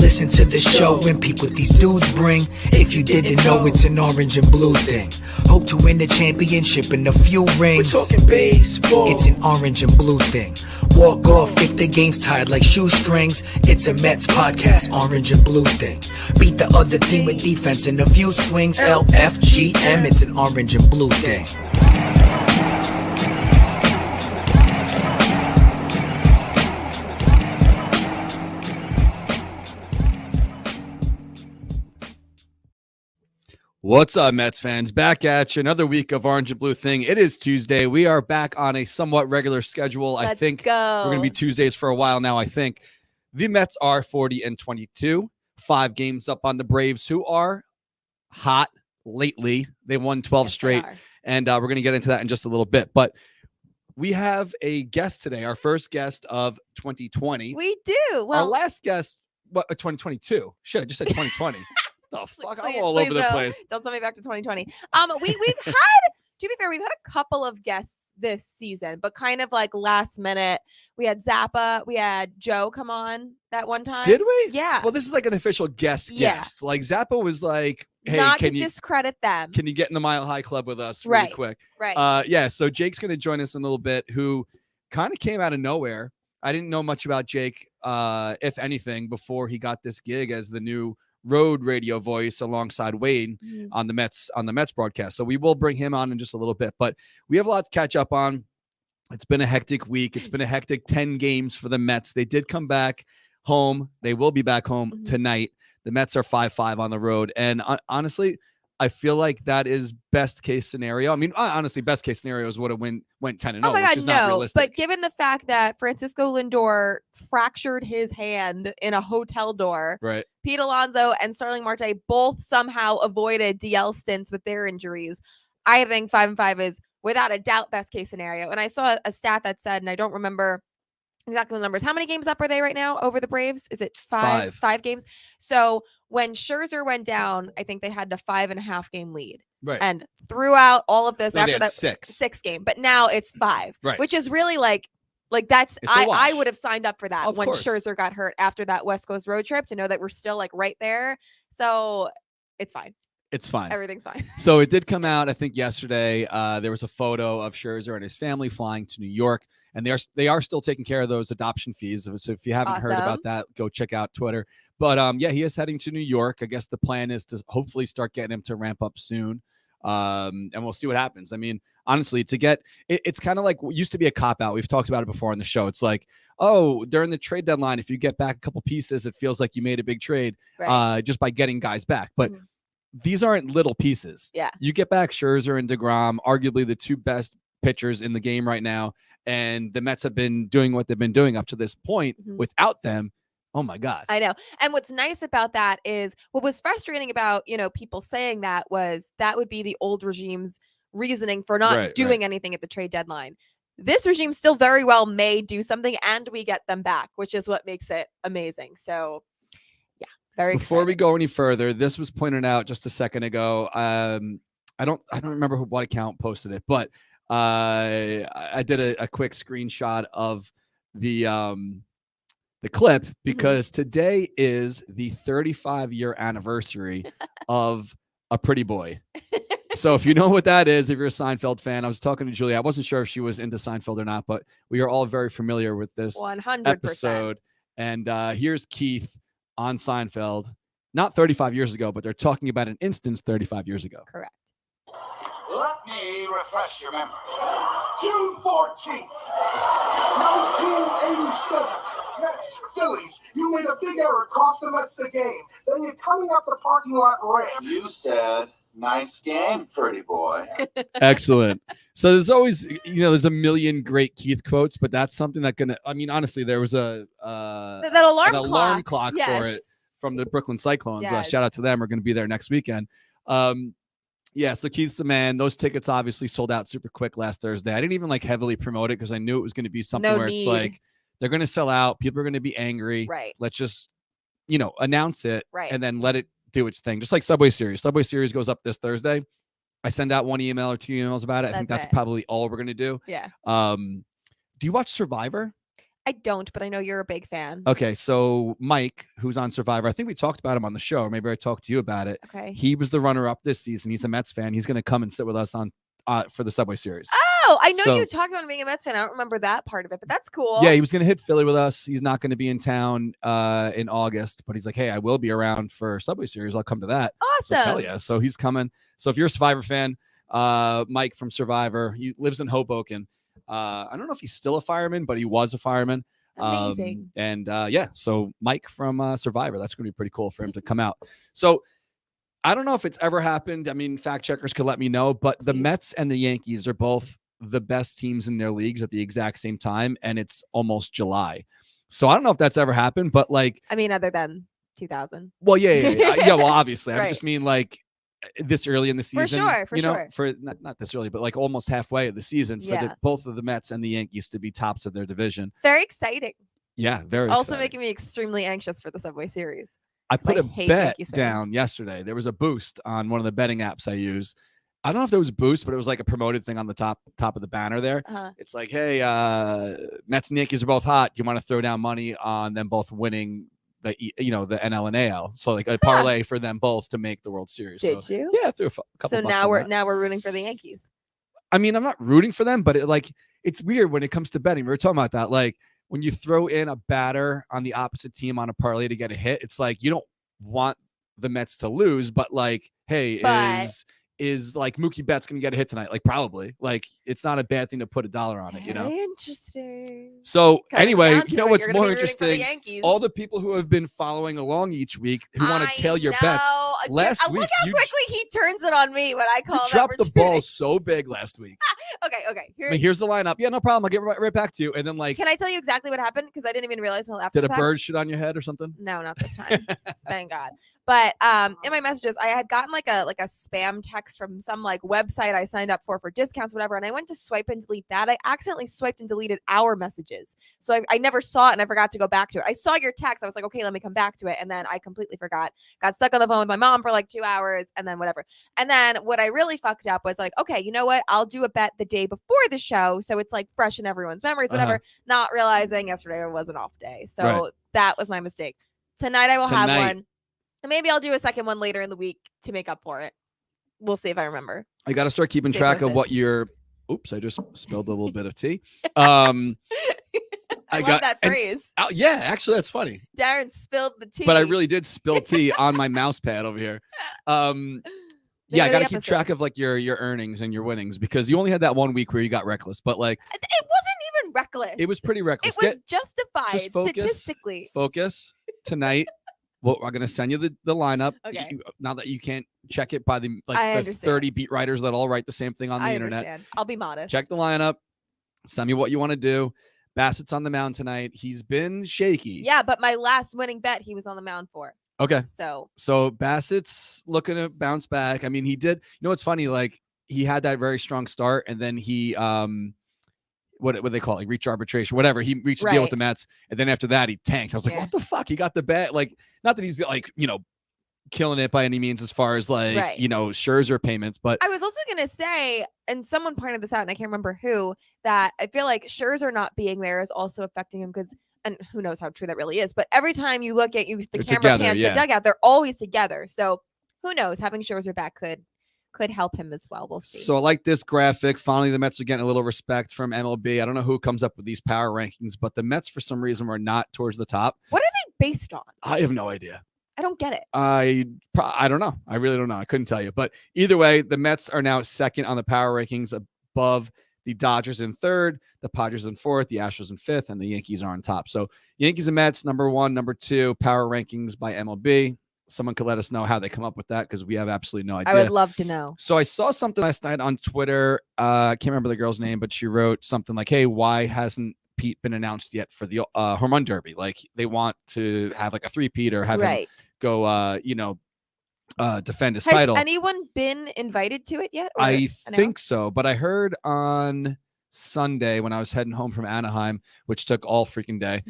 Listen to the show and peep what these dudes bring. If you didn't know, it's an orange and blue thing. Hope to win the championship and a few rings. We're talking baseball. It's an orange and blue thing. Walk off if the game's tied like shoestrings. It's a Mets podcast, orange and blue thing. Beat the other team with defense and a few swings. LFGM, it's an orange and blue thing. What's up, Mets fans? Back at you. Another week of Orange and Blue Thing. It is Tuesday. We are back on a somewhat regular schedule. I think we're going to be Tuesdays for a while now, I think. The Mets are 40-22. 5 games up on the Braves, who are hot lately. They won 12 straight. And we're going to get into that in just a little bit. But we have a guest today, our first guest of 2020. We do. Well, our last guest, 2022. Shit, I just said 2020. Oh, fuck, I'm all over the place. Don't send me back to 2020. We've had, to be fair, we've had a couple of guests this season, but kind of like last minute. We had Zappa, we had Joe come on that one time. Did we? Yeah. Well, this is like an official guest. Like Zappa was like, hey, not to discredit them. Can you get in the Mile High Club with us really quick? Right. Yeah, so Jake's going to join us in a little bit, who kind of came out of nowhere. I didn't know much about Jake, if anything, before he got this gig as the new road radio voice alongside Wade on the Mets broadcast. So we will bring him on in just a little bit, but we have a lot to catch up on. It's been a hectic week. It's been a hectic 10 games for the Mets. They did come back home. They will be back home tonight. The Mets are 5-5 on the road. And honestly, I feel like that is best case scenario. I mean, honestly, best case scenario is what it went 10-0, oh my God, which is not realistic. But given the fact that Francisco Lindor fractured his hand in a hotel door, right? Pete Alonso and Starling Marte both somehow avoided DL stints with their injuries. I think 5-5 is without a doubt best case scenario. And I saw a stat that said, and I don't remember exactly the numbers. How many games up are they right now over the Braves? Is it 5 games? So when Scherzer went down, I think they had a 5.5 game lead. Right. And throughout all of this, after that 6 game, but now it's 5, right? Which is really like that's I would have signed up for that of when course. Scherzer got hurt after that West Coast road trip to know that we're still like right there. So it's fine. It's fine. Everything's fine. So it did come out, I think, yesterday. There was a photo of Scherzer and his family flying to New York, and they are still taking care of those adoption fees. So if you haven't heard about that, go check out Twitter. But yeah, he is heading to New York. I guess the plan is to hopefully start getting him to ramp up soon. And we'll see what happens. I mean, honestly, it's kind of like used to be a cop out. We've talked about it before on the show. It's like, oh, during the trade deadline, if you get back a couple pieces, it feels like you made a big trade just by getting guys back. But these aren't little pieces. Yeah. You get back Scherzer and DeGrom, arguably the 2 best pitchers in the game right now. And the Mets have been doing what they've been doing up to this point. Without them, oh my God. I know. And what's nice about that is what was frustrating about, people saying that was that would be the old regime's reasoning for not doing anything at the trade deadline. This regime still very well may do something and we get them back, which is what makes it amazing. So yeah, very Before exciting. we go any further, this was pointed out just a second ago. I don't remember what account posted it, but I did a quick screenshot of the clip because today is the 35-year anniversary of A Pretty Boy. So if you know what that is, if you're a Seinfeld fan, I was talking to Julia. I wasn't sure if she was into Seinfeld or not, but we are all very familiar with this 100%. episode. And here's Keith on Seinfeld, not 35 years ago, but they're talking about an instance 35 years ago. Correct. Let me refresh your memory. June 14th, 1987. Mets, Phillies. You made a big error, cost the Mets the game. Then you're coming up the parking lot ramp. You said, nice game, pretty boy. Excellent. So there's always, there's a million great Keith quotes, but that's something that honestly, there was that alarm clock for it from the Brooklyn Cyclones. Yes. Shout out to them. We're going to be there next weekend. Yeah, so Keith's the man. Those tickets obviously sold out super quick last Thursday. I didn't even heavily promote it because I knew it was going to be something it's like they're going to sell out. People are going to be angry. Right. Let's just, announce it and then let it do its thing. Just like Subway Series. Subway Series goes up this Thursday. I send out 1 email or 2 emails about it. I think that's probably all we're going to do. Yeah. Do you watch Survivor? I don't, but I know you're a big fan. Okay, so Mike, who's on Survivor, I think we talked about him on the show. Or maybe I talked to you about it. Okay. He was the runner-up this season. He's a Mets fan. He's going to come and sit with us on for the Subway Series. Oh, I know So- you talked about him being a Mets fan. I don't remember that part of it, but that's cool. Yeah, he was going to hit Philly with us. He's not going to be in town in August, but he's like, hey, I will be around for Subway Series. I'll come to that. Awesome. Like, hell yeah. So he's coming. So if you're a Survivor fan, Mike from Survivor, he lives in Hoboken. I don't know if he's still a fireman, but he was a fireman. Amazing. Yeah, so Mike from Survivor, that's going to be pretty cool for him to come out. So I don't know if it's ever happened. I mean, fact checkers could let me know, but the Mets and the Yankees are both the best teams in their leagues at the exact same time, and it's almost July. So I don't know if that's ever happened, but like, I mean, other than 2000. well, yeah. Well, obviously, I Right. just mean like this early in the season, sure, for you know, sure. for not this early, but like almost halfway of the season for Yeah. both of the Mets and the Yankees to be tops of their division. Very exciting. Yeah, very. It's also exciting. making me extremely anxious for the Subway Series. I put I a hate bet Yankees fans. down yesterday. There was a boost on one of the betting apps I use. I don't know if there was a boost, but it was like a promoted thing on the top of the banner there. Uh-huh. It's like, hey, Mets and Yankees are both hot. Do you want to throw down money on them both winning the NL and AL? So like a parlay for them both to make the World Series. Did So, you? yeah, I threw a couple So bucks now on that. we're rooting for the Yankees. I mean, I'm not rooting for them, but it's weird when it comes to betting. We were talking about that. Like when you throw in a batter on the opposite team on a parlay to get a hit, it's like you don't want the Mets to lose, but like, hey, But- is like Mookie Betts gonna get a hit tonight? Like probably. Like it's not a bad thing to put $1 on it, you know. Very interesting. So Coming anyway, down you to know it, what's you're gonna more be rooting for the interesting? Yankees. All the people who have been following along each week who want to tail your bets. Last Look week, how you- quickly he turns it on me when I You call dropped the that ball so big last week. Okay. I mean, here's the lineup. Yeah, no problem. I'll get right back to you. And then like, Can I tell you exactly what happened? Because I didn't even realize until after did a the fact. bird shit on your head or something? No, not this time. Thank God. But in my messages, I had gotten like a spam text from some like website I signed up for discounts, whatever. And I went to swipe and delete that. I accidentally swiped and deleted our messages. So I never saw it and I forgot to go back to it. I saw your text. I was like, okay, let me come back to it. And then I completely forgot. Got stuck on the phone with my mom for like 2 hours and then whatever. And then what I really fucked up was like, okay, you know what? I'll do a bet the day before the show. So it's like fresh in everyone's memories, whatever. Not realizing yesterday was an off day. So Right. that was my mistake. Tonight I will have Tonight. one. And maybe I'll do a second one later in the week to make up for it. We'll see if I remember. I got to start keeping Stay track of posted. what your. Oops, I just spilled a little bit of tea. I love got- that and- phrase. Yeah, actually, that's funny. Darren spilled the tea. But I really did spill tea on my mouse pad over here. Yeah, I got to keep track of like your earnings and your winnings because you only had that 1 week where you got reckless. But like, It wasn't even reckless. it was pretty It reckless. was justified just focus. statistically. Focus tonight. Well, I'm gonna send you the lineup. Okay. Now that you can't check it by the I the understand. 30 beat writers that all write the same thing on the I internet. understand. I'll be modest. Check the lineup. Send me what you want to do. Bassett's on the mound tonight. He's been shaky. Yeah, but my last winning bet, he was on the mound for. Okay. So Bassett's looking to bounce back. I mean, he did. You know what's funny? Like he had that very strong start, and then he what they call it, like reach arbitration, whatever. He reached a deal with Right. the Mets, and then after that, he tanked. I was like, Yeah. what the fuck? He got the bet. Like, not that he's like killing it by any means as far as like Right. Scherzer payments, but I was also gonna say, and someone pointed this out, and I can't remember who, that I feel like Scherzer not being there is also affecting him because, and who knows how true that really is, but every time you look at the They're camera together, pans yeah. the dugout, they're always together. So who knows? Having Scherzer back could help him as well. We'll see. So I like this graphic. Finally, the Mets are getting a little respect from MLB. I don't know who comes up with these power rankings, but the Mets, for some reason, were not towards the top. What are they based on? I have no idea. I don't get it. I don't know. I really don't know. I couldn't tell you. But either way, the Mets are now second on the power rankings, above the Dodgers in third, the Padres in fourth, the Astros in fifth, and the Yankees are on top. So Yankees and Mets, number one, number two, power rankings by MLB. Someone could let us know how they come up with that because we have absolutely no idea. I would love to know. So I saw something last night on Twitter. I can't remember the girl's name, but she wrote something like, hey, why hasn't Pete been announced yet for the home run derby? Like they want to have like a three-peat or have him Right. go, defend his Has title. anyone been invited to it yet? or I announced? think so, but I heard on Sunday when I was heading home from Anaheim, which took all freaking day.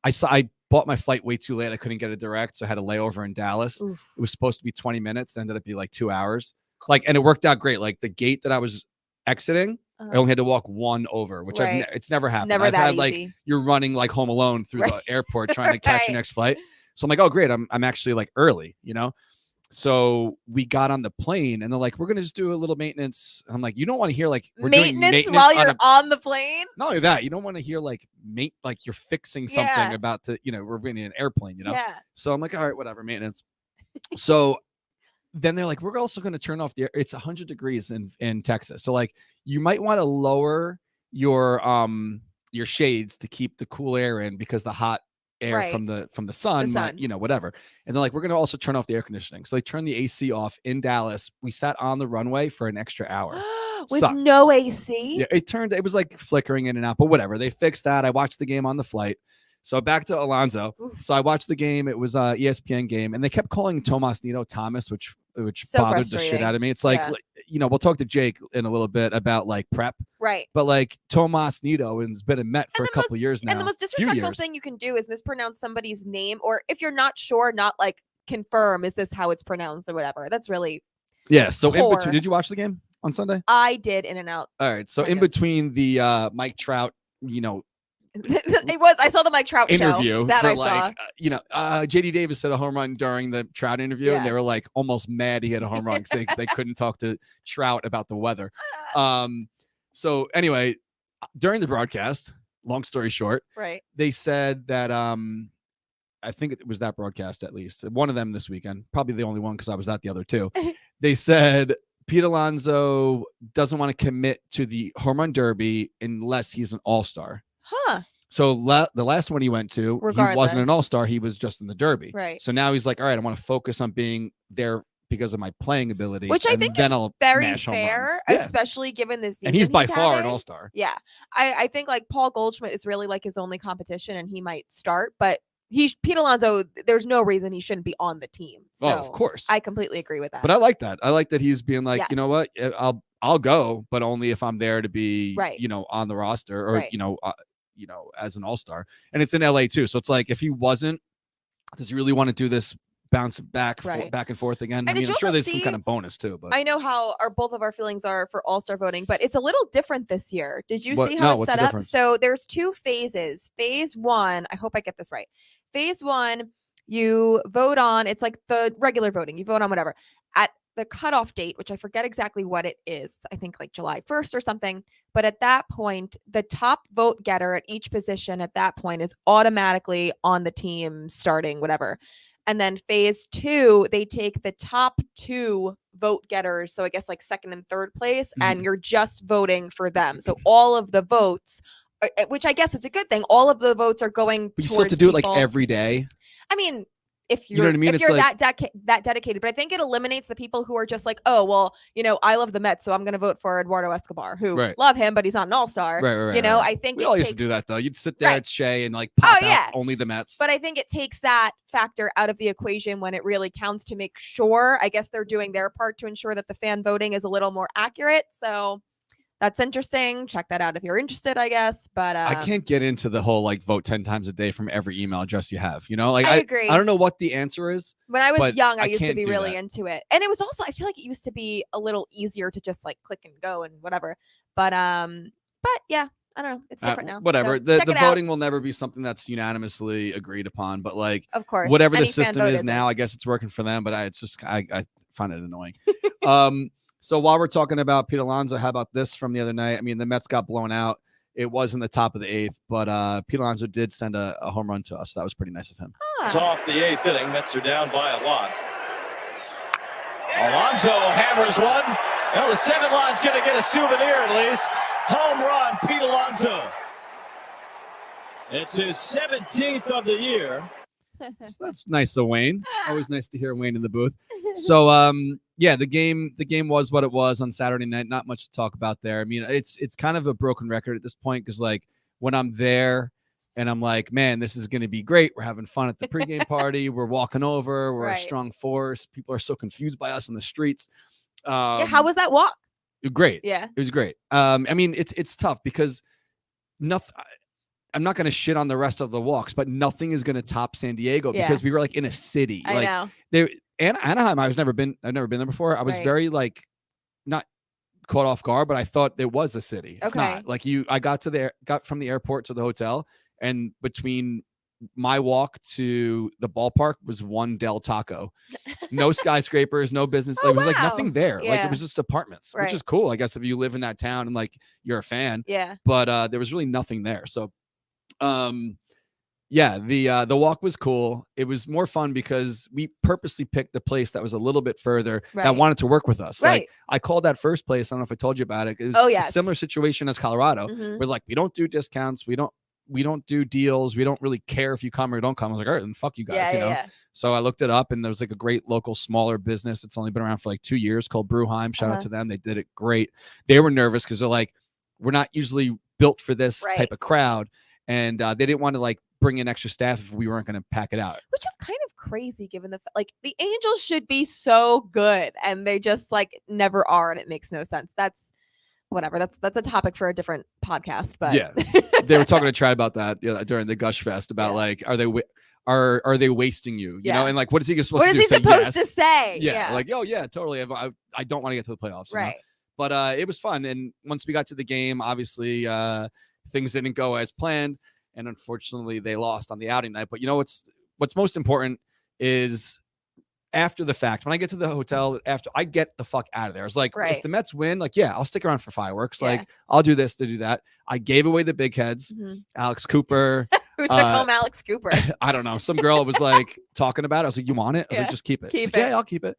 I bought my flight way too late. I couldn't get a direct, so I had a layover in Dallas. Oof. It was supposed to be 20 minutes, it ended up being like 2 hours. And it worked out great. Like the gate that I was exiting I only had to walk one over, which Right. it's never happened. Never I've that had like easy. you're running like Home Alone through Right. the airport trying to catch your Right. next flight. So I'm like, oh great, I'm actually like early, you know. So we got on the plane and they're like, we're gonna just do a little maintenance. I'm like, you don't want to hear like we're doing Maintenance while on you're on the plane. not only that, you don't want to hear like like you're fixing something Yeah. about to, you know, we're in an airplane, you know. Yeah. So I'm like, all right, whatever, maintenance. So then they're like, we're also going to turn off the air. It's 100 degrees in Texas. So like you might want to lower your shades to keep the cool air in because the hot air Right. from the sun, might, you know, whatever. And they're like, we're going to also turn off the air conditioning. So they turned the AC off in Dallas. We sat on the runway for an extra hour. With Sucked. no AC. Yeah, it was like flickering in and out, but whatever. They fixed that. I watched the game on the flight. So back to Alonso. Oof. So I watched the game. It was a ESPN game, and they kept calling Tomas Nino Thomas, which So bothered the shit frustrating. out of me. It's like, Yeah. you know, we'll talk to Jake in a little bit about like prep, Right. but like Tomas Nino has been a Met for a couple years now. And the most few disrespectful years. thing you can do is mispronounce somebody's name, or if you're not sure, not like confirm, is this how it's pronounced or whatever. That's really, Yeah. So in poor. between, did you watch the game on Sunday? I did in and out. All right. So Kind in of. between the Mike Trout, you know, I saw the Mike Trout interview show that for I like saw. you know JD Davis hit a home run during the Trout interview and Yeah. they were like almost mad he hit a home run because they couldn't talk to Trout about the weather. So anyway, during the broadcast, long story short, Right. they said that I think it was that broadcast, at least one of them this weekend, probably the only one because I was at the other two. They said Pete Alonso doesn't want to commit to the home run derby unless he's an all-star. Huh. So the last one he went to, he wasn't Regardless. an all-star. He was just in the derby. Right. So now he's like, all right, I want to focus on being there because of my playing ability. Which I and think then is I'll very mash home fair, runs. Yeah. especially given this season. And he's by far an having. all-star. Yeah. I think like Paul Goldschmidt is really like his only competition and he might start, but Pete Alonso, there's no reason he shouldn't be on the team. So Oh, of course. I completely agree with that. But I like that. I like that he's being like, you know Yes. what? I'll go, but only if I'm there to be, Right. you know, on the roster or, Right. you know, as an all-star. And it's in LA too. So it's like, if he wasn't, does he really want to do this bounce back, Right. back and forth again? And I mean, did you I'm sure also there's some see- kind of bonus too, but I know how both of our feelings are for all-star voting, but it's a little different this year. Did you What- see no, how it's what's the set up? difference? So there's two phases. Phase one, I hope I get this right. Phase one, you vote on, it's like the regular voting. You vote on whatever. At the cutoff date, which I forget exactly what it is, I think like July 1st or something. But at that point, the top vote getter at each position at that point is automatically on the team starting whatever. And then phase two, they take the top two vote getters. So I guess like second and third place, and you're just voting for them. So all of the votes, which I guess is a good thing, all of the votes are going you still have to towards do it like people. every day. I mean, if You you're, know what I mean? if It's you're like- that dedicated, but I think it eliminates the people who are just like, oh, well, you know, I love the Mets, so I'm going to vote for Eduardo Escobar, who Right. love him, but he's not an all-star. Right. You know, right. I think We it all takes, used to do that though. You'd sit there Right. at Shea and like pop Oh, out yeah. only the Mets. but I think it takes that factor out of the equation when it really counts to make sure, I guess they're doing their part to ensure that the fan voting is a little more accurate. So that's interesting. Check that out if you're interested, I guess. But I can't get into the whole like vote 10 times a day from every email address you have. You know, like I agree. I don't know what the answer is. When I was but young, I I used to can't be do really that. into it. And it was also, I feel like it used to be a little easier to just like click and go and whatever. But yeah, I don't know. It's different now. Whatever. So The check it out. voting will never be something that's unanimously agreed upon. But like Of course. whatever the Any fan system vote is isn't. now, I guess it's working for them. But I find it annoying. So while we're talking about Pete Alonso, how about this from the other night? I mean, the Mets got blown out. It was in the top of the eighth, but Pete Alonso did send a home run to us. That was pretty nice of him. It's off the eighth inning. Mets are down by a lot. Alonso hammers one. Well, the seven line's going to get a souvenir at least. Home run, Pete Alonso. It's his 17th of the year. So that's nice of Wayne. Always nice to hear Wayne in the booth. So yeah, the game was what it was on Saturday night. Not much to talk about there. I mean, it's kind of a broken record at this point because like when I'm there and I'm like, man, this is going to be great. We're having fun at the pregame party. We're walking over. We're a Right. strong force. People are so confused by us in the streets. Yeah, how was that walk? Great. Yeah. It was great. I mean, it's tough because nothing. I'm not going to shit on the rest of the walks, but nothing is going to top San Diego Yeah. because we were like in a city. I like know. there, Anaheim. I've never been there before. I was Right. very like not caught off guard, but I thought it was a city. It's Okay. not. Like I got from the airport to the hotel, and between my walk to the ballpark was one Del Taco. No skyscrapers, no business. Oh, There was like wow. nothing there. Like Yeah. it was just apartments, which Right. is cool, I guess, if you live in that town and like you're a fan. Yeah. But there was really nothing there. So yeah, the walk was cool. It was more fun because we purposely picked the place that was a little bit further that Right. wanted to work with us. Right. Like I called that first place. I don't know if I told you about it. It was Oh, a yes. similar situation as Colorado. Mhm. We're like, we don't do discounts. We don't do deals. We don't really care if you come or don't come. I was like, all right, then fuck you guys, Yeah, you know? yeah. So I looked it up, and there was like a great local smaller business. It's only been around for like 2 years, called Brewheim. Shout out to them. They did it great. They were nervous because they're like, we're not usually built for this Right. type of crowd. And they didn't want to like bring in extra staff if we weren't going to pack it out. Which is kind of crazy given like the Angels should be so good and they just like never are, and it makes no sense. That's whatever. That's a topic for a different podcast. But Yeah. They were talking to Trad about that during the Gush Fest about Yeah. like, are they wasting you? You know, Yeah. and like, what is he supposed what to is do? he Say supposed to yes? say? Yeah, like, oh yeah, totally. I don't want to get to the playoffs, you know? Right. But it was fun. And once we got to the game, obviously things didn't go as planned, and unfortunately they lost on the outing night. But you know what's most important is after the fact, when I get to the hotel, after I get the fuck out of there. It's like, Right. if the Mets win, like, yeah, I'll stick around for fireworks. Yeah. Like, I'll do this to do that. I gave away the big heads. Mhm. Alex Cooper. Who took home Alex Cooper? I don't know. Some girl was like talking about it. I was like, you want it? I was Yeah. like, just keep it. She's Keep like, it. yeah, I'll keep it.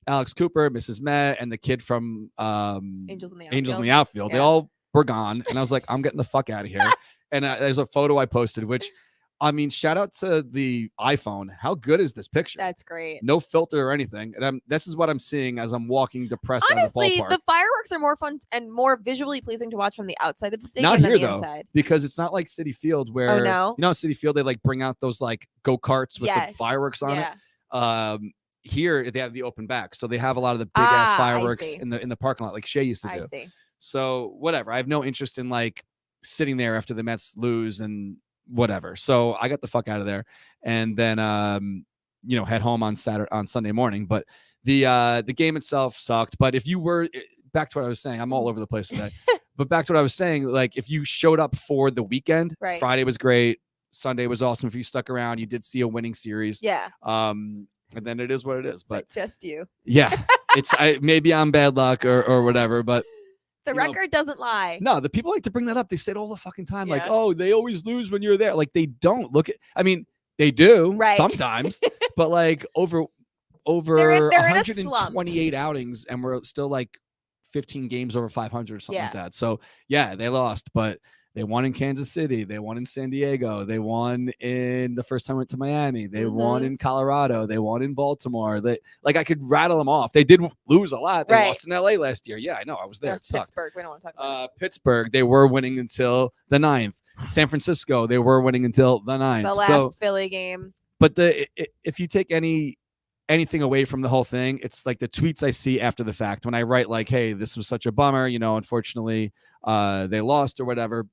Alex Cooper, Mrs. Met, and the kid from Angels in the Angels in the Outfield. Outfield. They Yeah. all were gone. And I was like, I'm getting the fuck out of here. And there's a photo I posted, which, I mean, shout out to the iPhone. How good is this picture? That's great. No filter or anything. And this is what I'm seeing as I'm walking depressed out of the Honestly, ballpark. the fireworks are more fun and more visually pleasing to watch from the outside of the stadium Not than here, the though. inside. Because it's not like City Field where, no? you know, City Field, they like bring out those like go-karts with the Yes. fireworks on Yeah. it. Here they have the open back. So they have a lot of the big ass I fireworks see. in the parking lot like Shea used to I do. see. So whatever. I have no interest in like sitting there after the Mets lose and whatever. So I got the fuck out of there, and then you know, head home on Sunday morning. But the game itself sucked. But if you were back to what I was saying, I'm all over the place today. But back to what I was saying, like if you showed up for the weekend, Right. Friday was great. Sunday was awesome. If you stuck around, you did see a winning series. Yeah. And then it is what it is. But But just you. yeah, maybe I'm bad luck or whatever. But The you know, record doesn't lie. no, the people like to bring that up. They say it all the fucking time. Like, Yeah. oh, they always lose when you're there. Like they don't look at. I mean, they do Right. sometimes, but like over They're in a slump. 128 outings, and we're still like 15 games over 500 or something like Yeah. that. So yeah, they lost, but they won in Kansas City. They won in San Diego. They won in the first time I went to Miami. They won Mhm. in Colorado. They won in Baltimore. They like I could rattle them off. They did lose a lot. They Right. lost in LA last year. Yeah, I know. I was there. Or It sucked. Pittsburgh. We don't want to talk about it. Pittsburgh, they were winning until the 9th. San Francisco, they were winning until the 9th. The last So, Philly game. but if you take anything away from the whole thing, it's like the tweets I see after the fact when I write like, hey, this was such a bummer, you know, unfortunately they lost or whatever.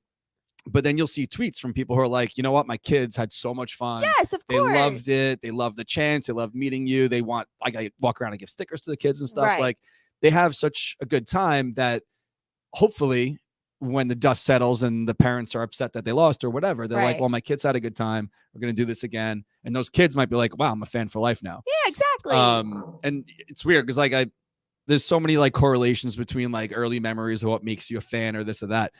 But then you'll see tweets from people who are like, you know what, my kids had so much fun. Yes, of They course. loved it. They loved the chance. They loved meeting you. They want, like, I walk around and give stickers to the kids and stuff. Right. Like, they have such a good time that hopefully when the dust settles and the parents are upset that they lost or whatever, they're like, Right. well, my kids had a good time. We're going to do this again. And those kids might be like, wow, I'm a fan for life now. Yeah, exactly. And it's weird because like there's so many like correlations between like early memories of what makes you a fan or this or that.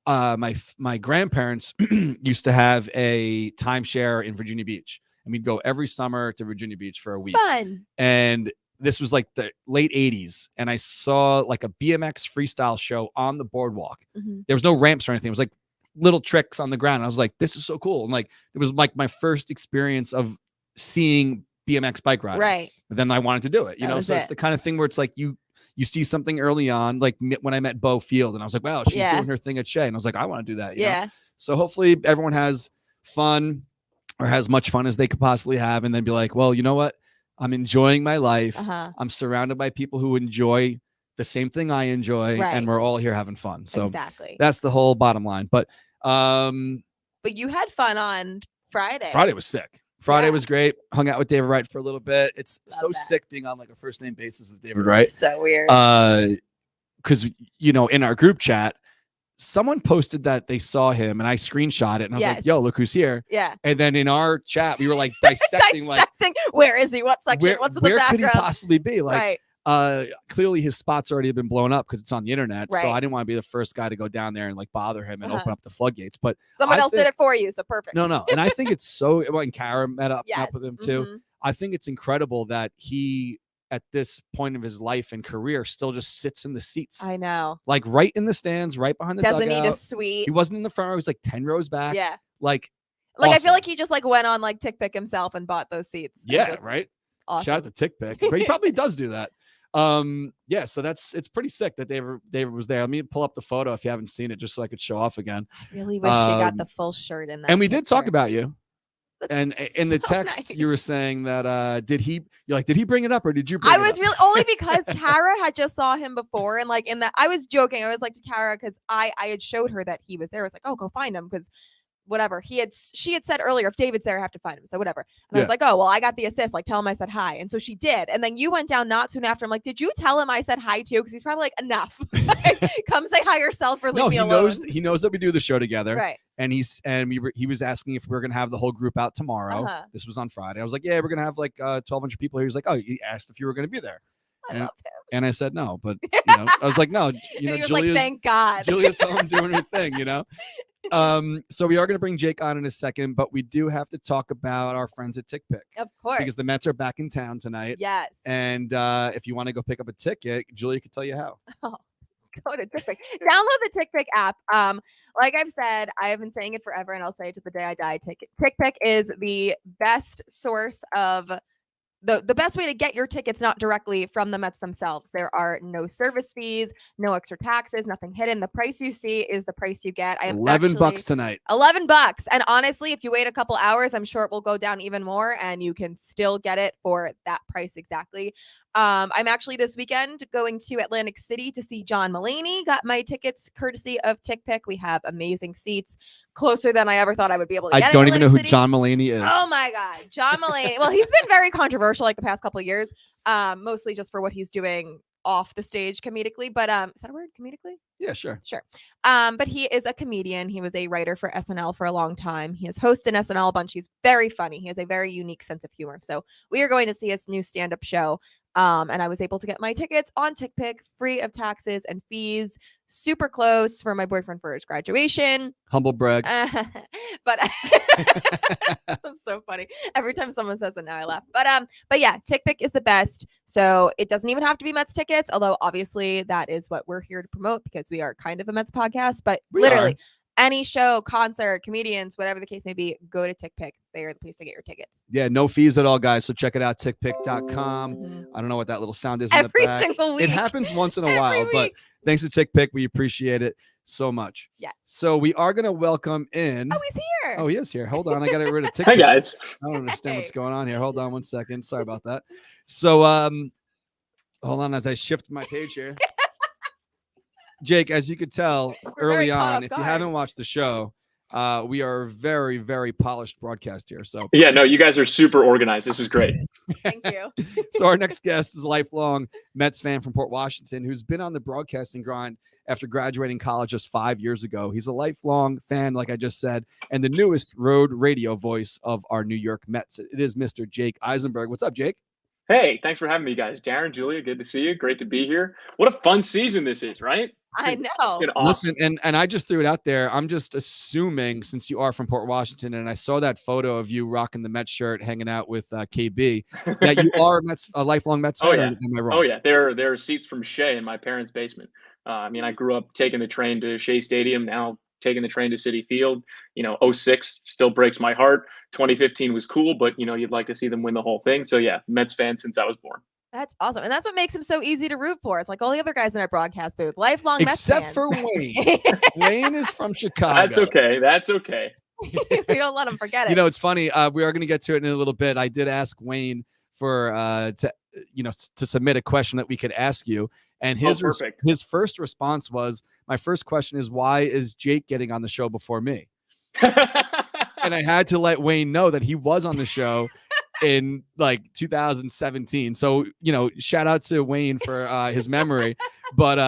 My grandparents used to have a timeshare in Virginia Beach, and we'd go every summer to Virginia Beach for a week. Fun. And this was like the late 80s, and I saw like a BMX freestyle show on the boardwalk. Mhm. There was no ramps or anything. It was like little tricks on the ground. I was like, this is so cool. And like it was like my first experience of seeing BMX bike riding. Right. And then I wanted to do it, you That know. was So it's it. the kind of thing where it's like you see something early on, like when I met Bo Field, and I was like, wow, she's Yeah. doing her thing at Shea, and I was like, I want to do that. You know? Yeah. So hopefully everyone has fun or has much fun as they could possibly have, and then be like, well, you know what? I'm enjoying my life. Uh-huh. I'm surrounded by people who enjoy the same thing I enjoy, Right. and we're all here having fun. So Exactly. that's the whole bottom line. But But you had fun on Friday. Friday was sick. Friday Yeah. was great. Hung out with David Wright for a little bit. It's Love so that. sick being on like a first name basis with David Wright. So weird. Because in our group chat, someone posted that they saw him, and I screenshot it, and I was like, Yes. "Yo, look who's here!" Yeah. And then in our chat, we were like dissecting, Where is he? What section? What's in the where could background? he possibly be? Like, Right. clearly his spot's already been blown up because it's on the internet. So Right. I didn't want to be the first guy to go down there and like bother him and Uh-huh. open up the floodgates. But Someone I else did think- it for you, so perfect. No, and I think it's so. When Kara met up Yes. with him too, Mhm. I think it's incredible that he, at this point of his life and career, still just sits in the seats, I know. like right in the stands, right behind the Doesn't dugout. need a suite. He wasn't in the front row. He was like 10 rows back. Yeah. Like I feel awesome. like he just like went on like TickPick himself and bought those seats. and Yeah, just- right. Awesome. Shout out to TickPick. But he probably does do that. Yeah, so it's pretty sick that David was there. Let me pull up the photo if you haven't seen it, just so I could show off again. I really wish she got Um, the full shirt in that. And we did talk picture. about you. That's And in the so text, nice. you were saying that did he bring it up or did you bring I it was up? really only because Kara had just saw him before, and like in that I was joking. I was like to Kara because I had showed her that he was there. I was like, oh, go find him because whatever she had said earlier, if David's there, I have to find him. So whatever. And I was Yeah. like, oh well, I got the assist. Like tell him I said hi, and so she did. And then you went down not soon after. I'm like, did you tell him I said hi to you? Because he's probably like, enough. Come say hi yourself or leave No, me he alone. knows that we do the show together. Right. And he was asking if we were gonna have the whole group out tomorrow. Uh-huh. This was on Friday. I was like, yeah, we're gonna have like 1,200 people here. He was like, oh, he asked if you were gonna be there. I And, loved him. and I said no, but I was like, no, And he was Julia's like, thank God. Julia's home doing her thing, So we are going to bring Jake on in a second, but we do have to talk about our friends at TickPick Of course. because the Mets are back in town tonight. Yes. And if you want to go pick up a ticket, Julia can tell you how. Go to TickPick. Download the TickPick app. Like I've said, I have been saying it forever, and I'll say it to the day I die. TickPick is the best source of the best way to get your tickets, not directly from the Mets themselves. There are no service fees, no extra taxes, nothing hidden. The price you see is the price you get. I am $11 tonight. $11. And honestly, if you wait a couple hours, I'm sure it will go down even more and you can still get it for that price exactly. I'm actually this weekend going to Atlantic City to see John Mulaney. Got my tickets courtesy of TickPick. We have amazing seats, closer than I ever thought I would be able to get. I in don't even know Atlantic who City. John Mulaney is. Oh my God. John Mulaney. Well, he's been very controversial like the past couple of years, mostly just for what he's doing off the stage comedically. But is that a word? Comedically? Yeah, sure. Sure. But he is a comedian. He was a writer for SNL for a long time. He has hosted an SNL a bunch. He's very funny. He has a very unique sense of humor. So we are going to see his new stand-up show. And I was able to get my tickets on TickPick, free of taxes and fees, super close for my boyfriend for his graduation. Humble brag. But that's so funny. Every time someone says it now, I laugh. But yeah, TickPick is the best. So it doesn't even have to be Mets tickets, although obviously that is what we're here to promote because we are kind of a Mets podcast. But We literally, are. any show, concert, comedians, whatever the case may be, go to TickPick. They are the place to get your tickets. Yeah, no fees at all, guys. So check it out, tickpick.com. Mhm. I don't know what that little sound is in Every the back. single week. It happens once in a Every while, but week. thanks to TickPick. We appreciate it so much. Yes. So we are going to welcome in. Oh, he's here. Oh, he is here. Hold on. I got to get rid of TickPick. Hi guys. I don't understand what's Hey. going on here. Hold on one second. Sorry about that. So hold on as I shift my page here. Jake, as you could tell We're very early caught on, off if you guard. haven't watched the show, we are a very, very polished broadcast here. So Yeah, no, you guys are super organized. This is great. Thank you. So our next guest is a lifelong Mets fan from Port Washington who's been on the broadcasting grind after graduating college just 5 years ago. He's a lifelong fan, like I just said, and the newest road radio voice of our New York Mets. It is Mr. Jake Eisenberg. What's up, Jake? Hey, thanks for having me, guys. Darren, Julia, good to see you. Great to be here. What a fun season this is, right? I know. Been awesome. Listen, and I just threw it out there. I'm just assuming, since you are from Port Washington, and I saw that photo of you rocking the Mets shirt, hanging out with KB, that you are a lifelong Mets fan. Oh, or yeah. Am I wrong? Oh yeah, there are seats from Shea in my parents' basement. I mean, I grew up taking the train to Shea Stadium, now taking the train to Citi Field. 06 still breaks my heart. 2015 was cool, but you'd like to see them win the whole thing. So yeah, Mets fan since I was born. That's awesome. And that's what makes him so easy to root for. It's like all the other guys in our broadcast booth, lifelong Except Mets for fans. Wayne. Wayne is from Chicago. That's okay. That's okay. We don't let him forget it. It's funny. We are going to get to it in a little bit. I did ask Wayne for to submit a question that we could ask you, and perfect. his first response was, "My first question is, why is Jake getting on the show before me?" and I had to let Wayne know that he was on the show in like 2017. So, shout out to Wayne for his memory. But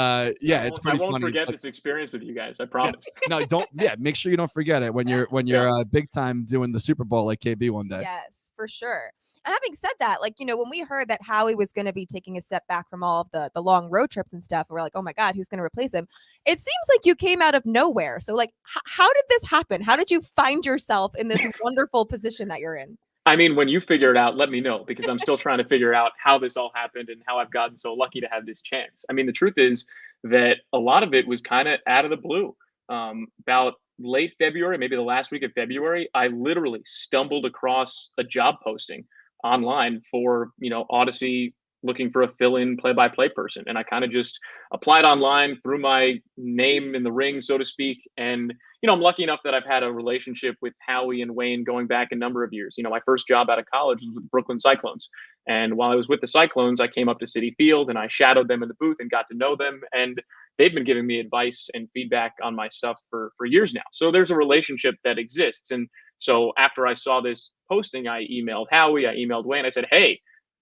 yeah, it's pretty funny. I won't forget this experience with you guys. I promise. No, don't. Yeah, make sure you don't forget it when you're big time doing the Super Bowl like KB one day. Yes, for sure. And having said that, like, when we heard that Howie was going to be taking a step back from all of the long road trips and stuff, we're like, oh my God, who's going to replace him? It seems like you came out of nowhere. So like, how did this happen? How did you find yourself in this wonderful position that you're in? I mean, when you figure it out, let me know, because I'm still trying to figure out how this all happened and how I've gotten so lucky to have this chance. I mean, the truth is that a lot of it was kind of out of the blue. About late February, maybe the last week of February, I literally stumbled across a job posting online for, Odyssey, looking for a fill-in play-by-play person. And I kind of just applied online, threw my name in the ring, so to speak. And, I'm lucky enough that I've had a relationship with Howie and Wayne going back a number of years. My first job out of college was with the Brooklyn Cyclones. And while I was with the Cyclones, I came up to Citi Field and I shadowed them in the booth and got to know them. And they've been giving me advice and feedback on my stuff for years now. So there's a relationship that exists. And so after I saw this posting, I emailed Howie, I emailed Wayne. I said, hey,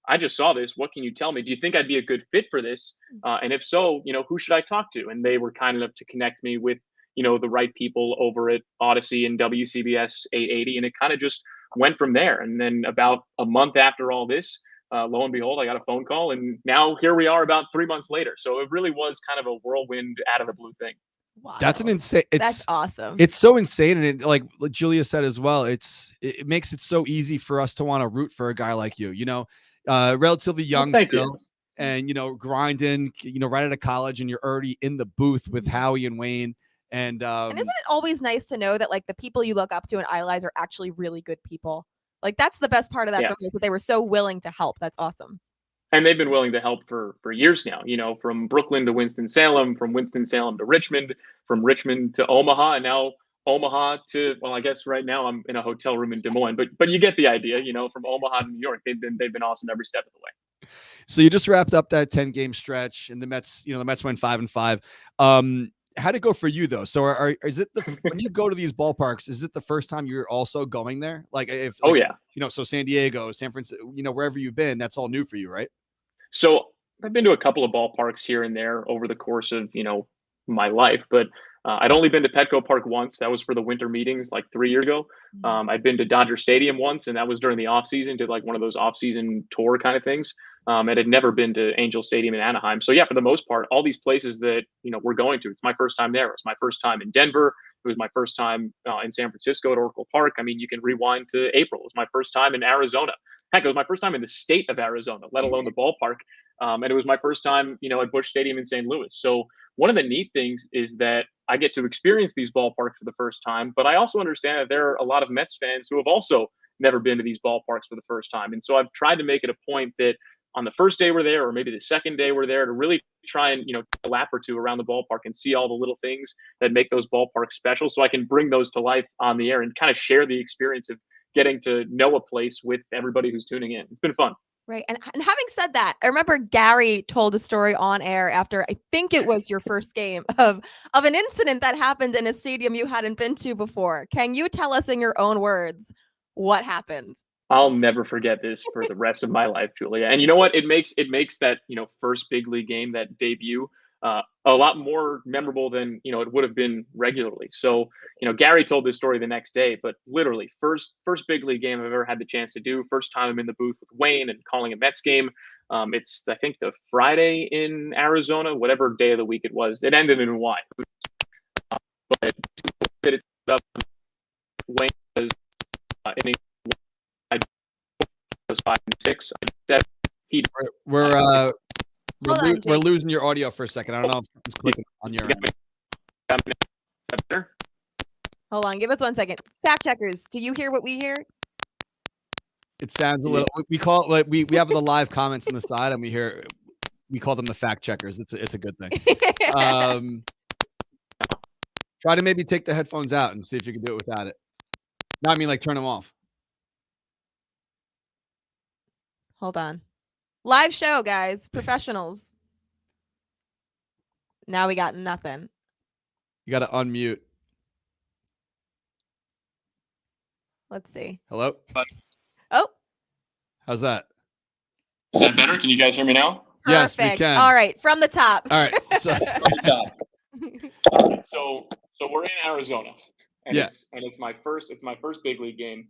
I just saw this. What can you tell me? Do you think I'd be a good fit for this? And if so, who should I talk to? And they were kind enough to connect me with, the right people over at Odyssey and WCBS 880. And it kind of just went from there. And then about a month after all this, lo and behold, I got a phone call. And now here we are about 3 months later. So it really was kind of a whirlwind out of the blue thing. Wow. That's an insane. That's awesome. It's so insane, and it, like Julia said as well, it makes it so easy for us to want to root for a guy like you. Relatively young still, and grinding. Right out of college, and you're already in the booth with Howie and Wayne. And isn't it always nice to know that like the people you look up to and idolize are actually really good people? Like that's the best part of that for me, is that they were so willing to help. That's awesome. And they've been willing to help for years now, from Brooklyn to Winston-Salem, from Winston-Salem to Richmond, from Richmond to Omaha, and now Omaha to, well, I guess right now I'm in a hotel room in Des Moines, but you get the idea, from Omaha to New York. They've been awesome every step of the way. So you just wrapped up that 10-game stretch, and the Mets went 5-5. How'd it go for you though? So is it when you go to these ballparks, is it the first time you're also going there? So San Diego, San Francisco, wherever you've been, that's all new for you, right? So I've been to a couple of ballparks here and there over the course of, my life, but I'd only been to Petco Park once. That was for the winter meetings like 3 years ago. I'd been to Dodger Stadium once, and that was during the off season, did like one of those off season tour kind of things. And had never been to Angel Stadium in Anaheim. So yeah, for the most part, all these places that, we're going to, it's my first time there. It was my first time in Denver. It was my first time in San Francisco at Oracle Park. I mean, you can rewind to April. It was my first time in Arizona. Heck, it was my first time in the state of Arizona, let alone the ballpark. And it was my first time, at Busch Stadium in St. Louis. So one of the neat things is that I get to experience these ballparks for the first time, but I also understand that there are a lot of Mets fans who have also never been to these ballparks for the first time. And so I've tried to make it a point that on the first day we're there, or maybe the second day we're there, to really try and, take a lap or two around the ballpark and see all the little things that make those ballparks special, so I can bring those to life on the air and kind of share the experience of getting to know a place with everybody who's tuning in. It's been fun. Right. And having said that, I remember Gary told a story on air after, I think it was your first game, of an incident that happened in a stadium you hadn't been to before. Can you tell us in your own words what happened? I'll never forget this for the rest of my life, Julia. And you know what? It makes that, first big league game, that debut, a lot more memorable than, it would have been regularly. So, Gary told this story the next day, but literally first big league game I've ever had the chance to do. First time I'm in the booth with Wayne and calling a Mets game. It's, I think, the Friday in Arizona, whatever day of the week it was. It ended in Hawaii. But it's Wayne was in I was 5-6. We're losing your audio for a second. I don't know if it's clicking on your end. Hold on, give us 1 second. Fact checkers, do you hear what we hear? It sounds a little. We call it, like we have the live comments on the side, and we call them the fact checkers. It's a good thing. Try to maybe take the headphones out and see if you can do it without it. No, I mean like turn them off. Hold on. Live show, guys. Professionals. Now we got nothing. You got to unmute. Let's see. Hello. Oh, How's that? Is that better? Can you guys hear me now? Yes, we perfect. can. All right, from the top. All right. So All right, so we're in Arizona, and Yeah. it's my first big league game.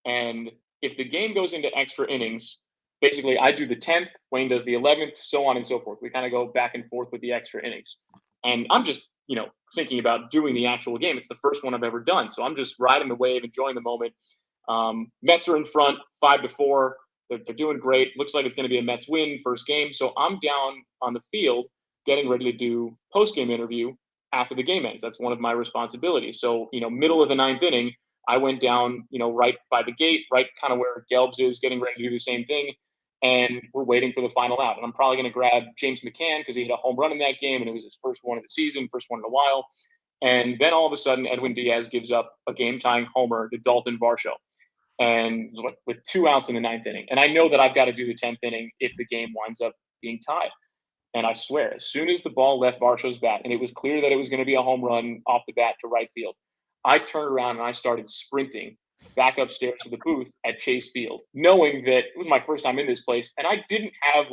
And if the game goes into extra innings, basically I do the 10th, Wayne does the 11th, so on and so forth. We kind of go back and forth with the extra innings. And I'm just, thinking about doing the actual game. It's the first one I've ever done. So I'm just riding the wave, enjoying the moment. Mets are in front, 5-4. They're doing great. Looks like it's going to be a Mets win, first game. So I'm down on the field getting ready to do post-game interview after the game ends. That's one of my responsibilities. So, middle of the 9th inning, I went down, right by the gate, right kind of where Gelbs is, getting ready to do the same thing. And we're waiting for the final out. And I'm probably going to grab James McCann because he hit a home run in that game, and it was his first one of the season, first one in a while. And then all of a sudden, Edwin Diaz gives up a game-tying homer to Dalton Varsho, and with 2 outs in the 9th inning. And I know that I've got to do the 10th inning if the game winds up being tied. And I swear, as soon as the ball left Varsho's bat, and it was clear that it was going to be a home run off the bat to right field, I turned around and I started sprinting back upstairs to the booth at Chase Field, knowing that it was my first time in this place. And I didn't have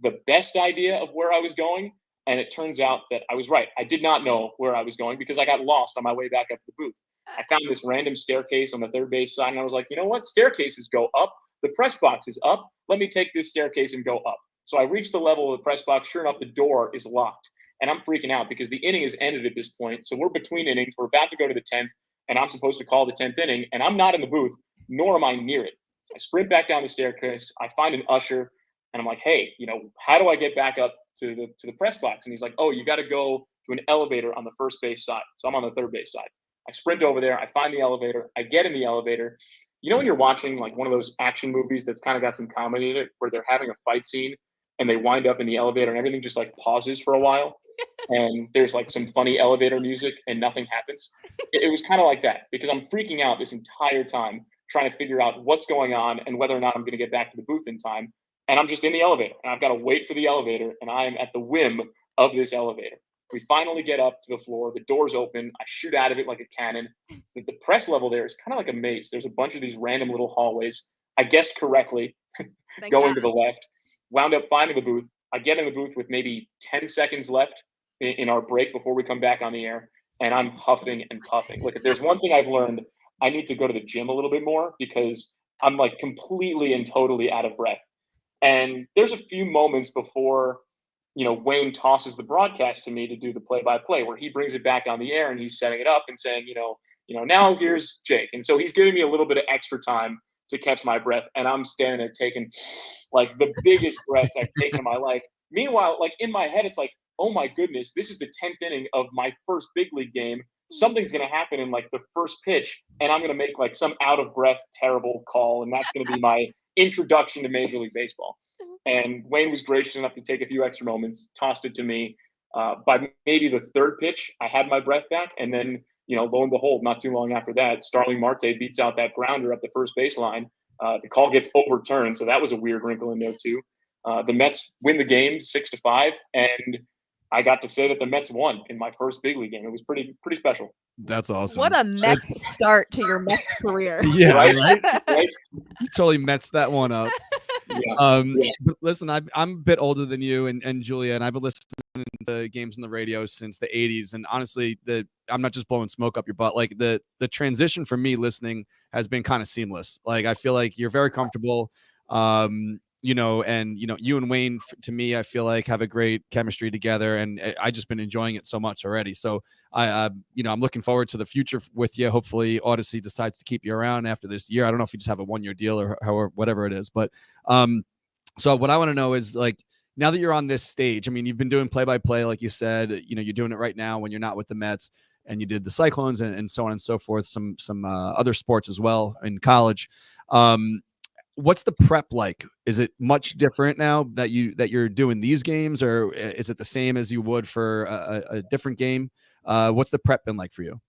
the best idea of where I was going. And it turns out that I was right. I did not know where I was going because I got lost on my way back up to the booth. I found this random staircase on the third base side, and I was like, you know what? Staircases go up. The press box is up. Let me take this staircase and go up. So I reached the level of the press box. Sure enough, the door is locked. And I'm freaking out because the inning is ended at this point. So we're between innings. We're about to go to the 10th, and I'm supposed to call the 10th inning, and I'm not in the booth, nor am I near it. I sprint back down the staircase. I find an usher, and I'm like, hey, how do I get back up to the press box? And he's like, oh, you got to go to an elevator on the first base side. So I'm on the third base side. I sprint over there. I find the elevator. I get in the elevator. When you're watching one of those action movies that's kind of got some comedy in it, where they're having a fight scene and they wind up in the elevator and everything just pauses for a while, and there's some funny elevator music and nothing happens. It was kind of like that, because I'm freaking out this entire time trying to figure out what's going on and whether or not I'm going to get back to the booth in time. And I'm just in the elevator, and I've got to wait for the elevator, and I am at the whim of this elevator. We finally get up to the floor. The door's open. I shoot out of it like a cannon. The press level there is kind of like a maze. There's a bunch of these random little hallways. I guessed correctly, going to the left. Wound up finding the booth. I get in the booth with maybe 10 seconds left in our break before we come back on the air, and I'm huffing and puffing. Look, if there's one thing I've learned, I need to go to the gym a little bit more because I'm completely and totally out of breath. And there's a few moments before Wayne tosses the broadcast to me to do the play-by-play, where he brings it back on the air and he's setting it up and saying, now here's Jake. And so he's giving me a little bit of extra time to catch my breath. And I'm standing there taking the biggest breaths I've taken in my life. Meanwhile, in my head, it's oh my goodness, this is the 10th inning of my first big league game. Something's going to happen in the first pitch, and I'm going to make some out of breath, terrible call. And that's going to be my introduction to Major League Baseball. And Wayne was gracious enough to take a few extra moments, tossed it to me. By maybe the third pitch, I had my breath back. And then, lo and behold, not too long after that, Starling Marte beats out that grounder up the first baseline. The call gets overturned. So that was a weird wrinkle in there too. The Mets win the game 6-5. And I got to say that the Mets won in my first big league game. It was pretty special. That's awesome. What a Mets start to your Mets career. Yeah, right? You totally Mets that one up. Yeah. But listen, I'm a bit older than you and Julia, and I've been listening to games on the radio since the 80s. And honestly, I'm not just blowing smoke up your butt. The transition for me listening has been kind of seamless. I feel like you're very comfortable. You and Wayne, to me, I feel have a great chemistry together, and I just been enjoying it so much already. So I'm looking forward to the future with you. Hopefully Odyssey decides to keep you around after this year. I don't know if you just have a 1-year deal or however, whatever it is, but so what I want to know is now that you're on this stage, I mean, you've been doing play-by-play, like you said, you're doing it right now when you're not with the Mets, and you did the Cyclones and so on and so forth, some other sports as well in college. What's the prep like? Is it much different now that you're doing these games, or is it the same as you would for a different game? What's the prep been like for you?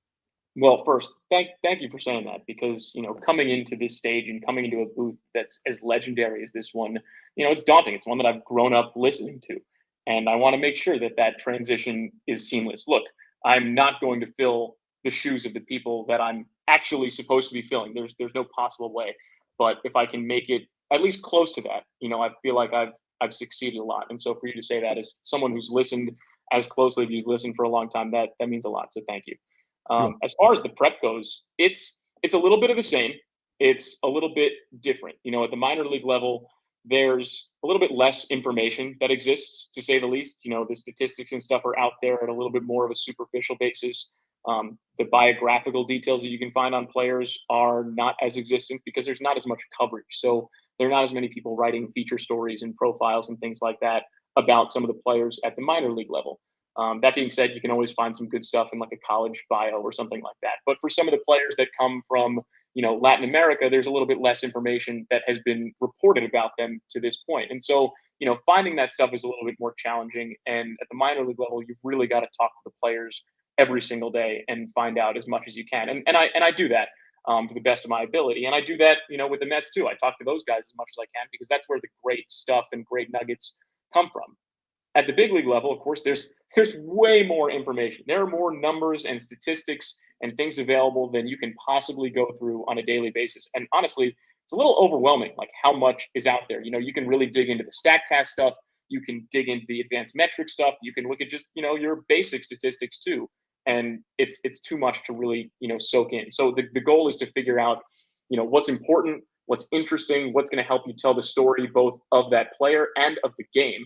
Well, first, thank you for saying that, because, coming into this stage and coming into a booth that's as legendary as this one, it's daunting. It's one that I've grown up listening to, and I want to make sure that transition is seamless. Look, I'm not going to fill the shoes of the people that I'm actually supposed to be feeling. There's no possible way. But if I can make it at least close to that, I feel like I've succeeded a lot. And so for you to say that as someone who's listened as closely as you've listened for a long time, that means a lot. So thank you. As far as the prep goes, it's a little bit of the same. It's a little bit different. At the minor league level, there's a little bit less information that exists, to say the least. The statistics and stuff are out there at a little bit more of a superficial basis. The biographical details that you can find on players are not as existent because there's not as much coverage. So there are not as many people writing feature stories and profiles and things like that about some of the players at the minor league level. That being said, you can always find some good stuff in like a college bio or something like that. But for some of the players that come from, Latin America, there's a little bit less information that has been reported about them to this point. And so, finding that stuff is a little bit more challenging. And at the minor league level, you've really got to talk to the players every single day and find out as much as you can. And I do that to the best of my ability. And I do that, with the Mets too. I talk to those guys as much as I can because that's where the great stuff and great nuggets come from. At the big league level, of course, there's way more information. There are more numbers and statistics and things available than you can possibly go through on a daily basis. And honestly, it's a little overwhelming, like how much is out there. You can really dig into the StatCast stuff. You can dig into the advanced metric stuff. You can look at just, your basic statistics too. And it's too much to really, soak in. So the goal is to figure out, what's important, what's interesting, what's going to help you tell the story both of that player and of the game.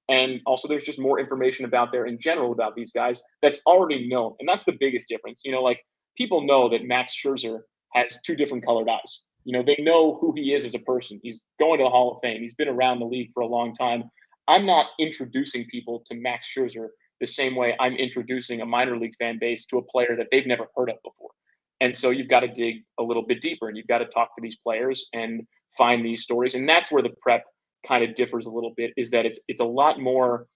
And also there's just more information about there in general about these guys that's already known. And that's the biggest difference. Like people know that Max Scherzer has two different colored eyes. They know who he is as a person. He's going to the Hall of Fame. He's been around the league for a long time. I'm not introducing people to Max Scherzer the same way I'm introducing a minor league fan base to a player that they've never heard of before. And so you've got to dig a little bit deeper and you've got to talk to these players and find these stories. And that's where the prep kind of differs a little bit, is that it's a lot more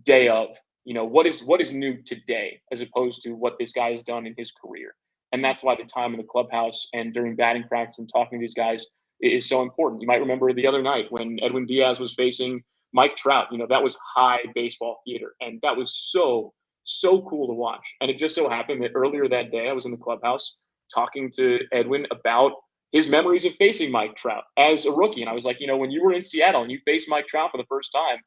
day of, what is new today as opposed to what this guy has done in his career. And that's why the time in the clubhouse and during batting practice and talking to these guys is so important. You might remember the other night when Edwin Diaz was facing Mike Trout, that was high baseball theater. And that was so cool to watch. And it just so happened that earlier that day, I was in the clubhouse talking to Edwin about his memories of facing Mike Trout as a rookie. And I was like, when you were in Seattle and you faced Mike Trout for the first time,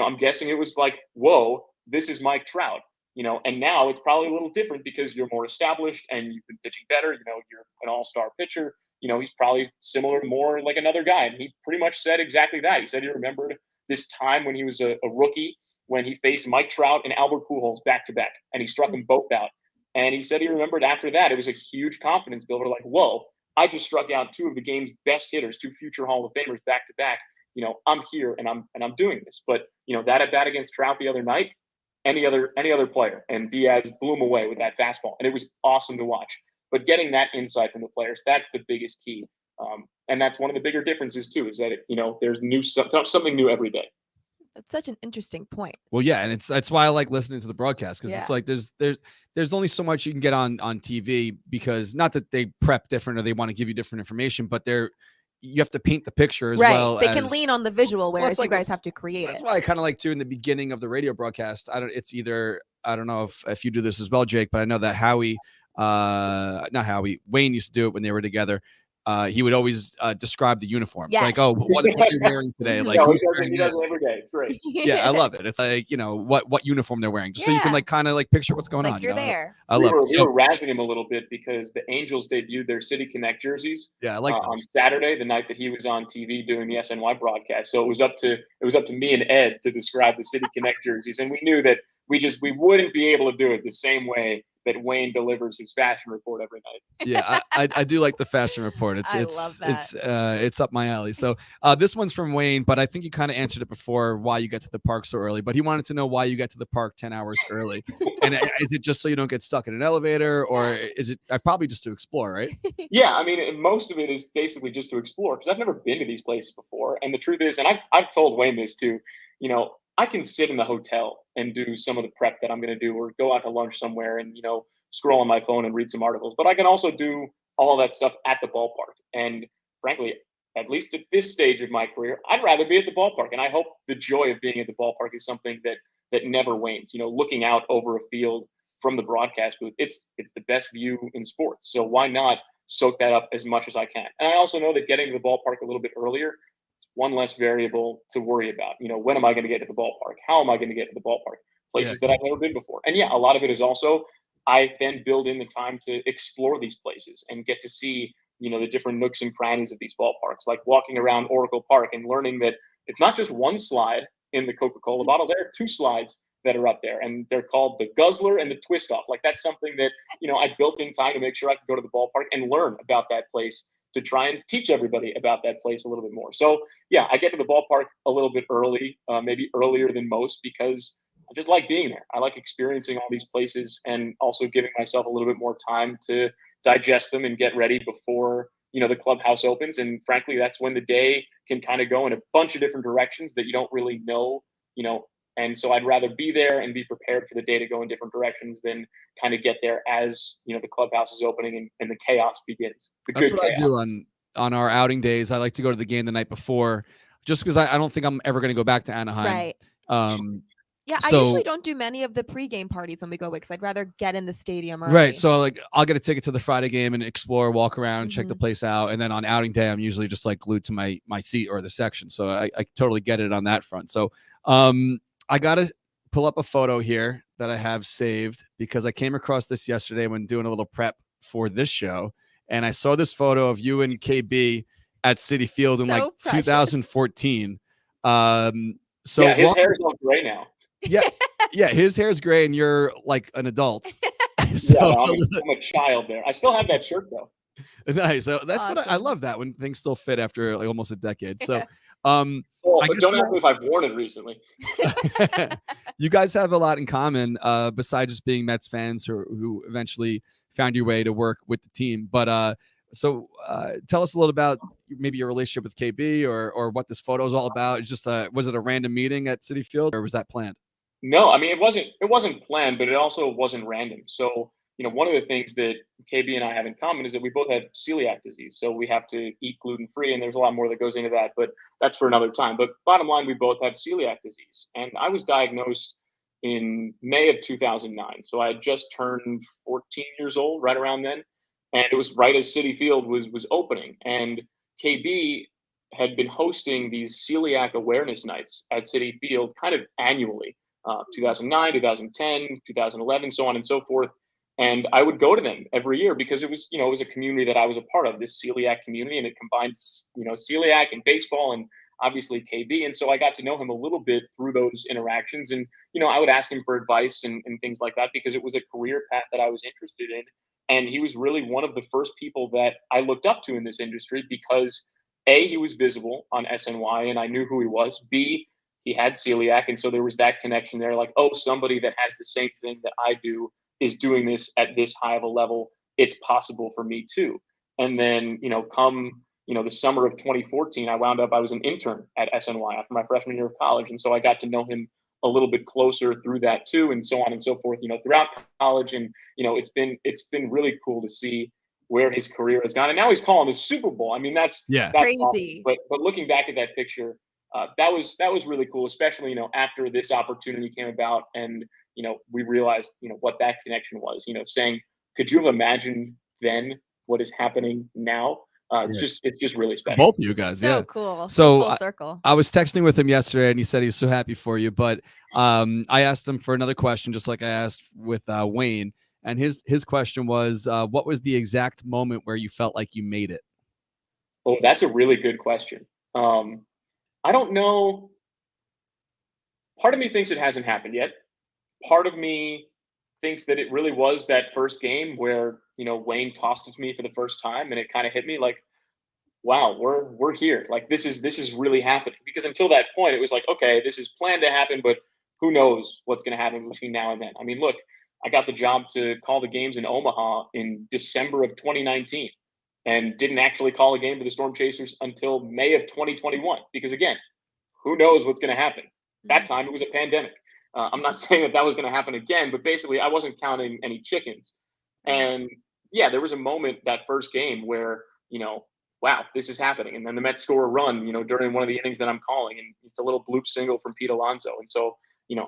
I'm guessing it was like, whoa, this is Mike Trout, and now it's probably a little different because you're more established and you've been pitching better. You're an all-star pitcher. He's probably similar, more like another guy. And he pretty much said exactly that. He said he remembered this time when he was a rookie, when he faced Mike Trout and Albert Pujols back to back, and he struck them both out. And he said he remembered after that, it was a huge confidence builder. Like, whoa, I just struck out two of the game's best hitters, two future Hall of Famers back to back. I'm here and I'm doing this. But that at bat against Trout the other night, any other player, and Diaz blew him away with that fastball, and it was awesome to watch. But getting that insight from the players, that's the biggest key. And that's one of the bigger differences too, is that there's something new every day. That's such an interesting point. Well, yeah, and that's why I like listening to the broadcast, because it's like there's only so much you can get on TV, because not that they prep different or they want to give you different information, but you have to paint the picture as well. They can lean on the visual, whereas you guys have to create that's it. That's why I kind of like to, in the beginning of the radio broadcast, I don't know if you do this as well, Jake, but I know that Wayne used to do it when they were together. He would always describe the uniforms. Yes. Like, what are you wearing today? Like, no, who's he wearing does this? it every day. It's great. Yeah, I love it. It's like, what uniform they're wearing, just so you can like kind of like picture what's going on. You're there. I love it. We were razzing him a little bit because the Angels debuted their City Connect jerseys. Yeah, I like on Saturday, the night that he was on TV doing the SNY broadcast. So it was up to me and Ed to describe the City Connect jerseys, and we knew that we wouldn't be able to do it the same way that Wayne delivers his fashion report every night. Yeah, I do like the fashion report. I love that. It's up my alley. So this one's from Wayne, but I think you kind of answered it before, why you get to the park so early. But he wanted to know why you get to the park 10 hours early. And is it just so you don't get stuck in an elevator, or is it probably just to explore, right? Yeah, I mean, most of it is basically just to explore, because I've never been to these places before. And the truth is, and I've told Wayne this too, I can sit in the hotel and do some of the prep that I'm going to do, or go out to lunch somewhere and, scroll on my phone and read some articles. But I can also do all that stuff at the ballpark. And frankly, at least at this stage of my career, I'd rather be at the ballpark. And I hope the joy of being at the ballpark is something that never wanes. Looking out over a field from the broadcast booth, it's the best view in sports. So why not soak that up as much as I can? And I also know that getting to the ballpark a little bit earlier, it's one less variable to worry about. When am I going to get to the ballpark? How am I going to get to the ballpark? Places that I've never been before. And yeah, a lot of it is also I then build in the time to explore these places and get to see, the different nooks and crannies of these ballparks, like walking around Oracle Park and learning that it's not just one slide in the Coca-Cola bottle. There are 2 slides that are up there, and they're called the Guzzler and the Twist Off. Like, that's something that, I built in time to make sure I could go to the ballpark and learn about that place, to try and teach everybody about that place a little bit more. So yeah, I get to the ballpark a little bit early, maybe earlier than most, because I just like being there. I like experiencing all these places and also giving myself a little bit more time to digest them and get ready before, the clubhouse opens. And frankly, that's when the day can kind of go in a bunch of different directions that you don't really know, and so I'd rather be there and be prepared for the day to go in different directions than kind of get there as, the clubhouse is opening and the chaos begins. That's what I do on our outing days. I like to go to the game the night before, just because I don't think I'm ever going to go back to Anaheim. Right. Yeah, I usually don't do many of the pregame parties when we go away because I'd rather get in the stadium early. Right. So like I'll get a ticket to the Friday game and explore, walk around, check the place out. And then on outing day, I'm usually just like glued to my seat or the section. So I totally get it on that front. So I got to pull up a photo here that I have saved because I came across this yesterday when doing a little prep for this show. And I saw this photo of you and KB at Citi Field in 2014. So yeah, his hair's all gray now. Yeah, his hair's gray and you're like an adult. So, I'm a child there. I still have that shirt though. Nice. So that's awesome. What I love that when things still fit after like almost a decade. So but don't ask me if I've worn it recently. You guys have a lot in common, besides just being Mets fans who eventually found your way to work with the team. But so tell us a little about maybe your relationship with KB or what this photo is all about. It's just was it a random meeting at Citi Field or was that planned? No, I mean, it wasn't planned, but it also wasn't random. So, one of the things that KB and I have in common is that we both have celiac disease. So we have to eat gluten-free, and there's a lot more that goes into that, but that's for another time. But bottom line, we both have celiac disease. And I was diagnosed in May of 2009. So I had just turned 14 years old, right around then. And it was right as Citi Field was opening. And KB had been hosting these celiac awareness nights at Citi Field kind of annually. 2009, 2010, 2011, so on and so forth. And I would go to them every year because it was a community that I was a part of, this celiac community, and it combines, celiac and baseball and obviously KB. And so I got to know him a little bit through those interactions. And, I would ask him for advice and things like that because it was a career path that I was interested in. And he was really one of the first people that I looked up to in this industry because A, he was visible on SNY and I knew who he was. B, he had celiac. And so there was that connection there, like, oh, somebody that has the same thing that I do is doing this at this high of a level. It's possible for me too. And then, come, the summer of 2014, I was an intern at SNY after my freshman year of college. And so I got to know him a little bit closer through that too, and so on and so forth, throughout college. And, it's been really cool to see where his career has gone. And now he's calling the Super Bowl. I mean, that's crazy. Awesome. But looking back at that picture, that was really cool, especially, after this opportunity came about and, we realized, what that connection was, saying, could you have imagined then what is happening now? It's just really special. Both of you guys. So cool. So full circle. I was texting with him yesterday and he said he's so happy for you. But I asked him for another question, just like I asked with Wayne. And his question was, what was the exact moment where you felt like you made it? Oh, that's a really good question. I don't know. Part of me thinks it hasn't happened yet. Part of me thinks that it really was that first game where, Wayne tossed it to me for the first time and it kind of hit me like, wow, we're here. Like this is really happening. Because until that point, it was like, okay, this is planned to happen, but who knows what's going to happen between now and then. I mean, look, I got the job to call the games in Omaha in December of 2019 and didn't actually call a game for the Storm Chasers until May of 2021. Because again, who knows what's going to happen? That time it was a pandemic. I'm not saying that was going to happen again, but basically I wasn't counting any chickens. And yeah, there was a moment that first game where, wow, this is happening. And then the Mets score a run, during one of the innings that I'm calling, and it's a little bloop single from Pete Alonso. And so,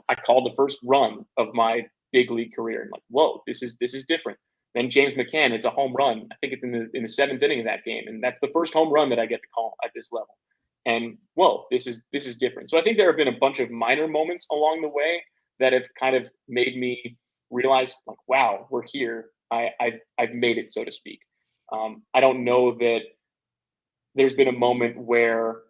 I called the first run of my big league career. And like, whoa, this is different. Then James McCann, it's a home run. I think it's in the seventh inning of that game, and that's the first home run that I get to call at this level. And whoa, this is different. So I think there have been a bunch of minor moments along the way that have kind of made me realize, like, wow, we're here. I've made it, so to speak. I don't know that there's been a moment where,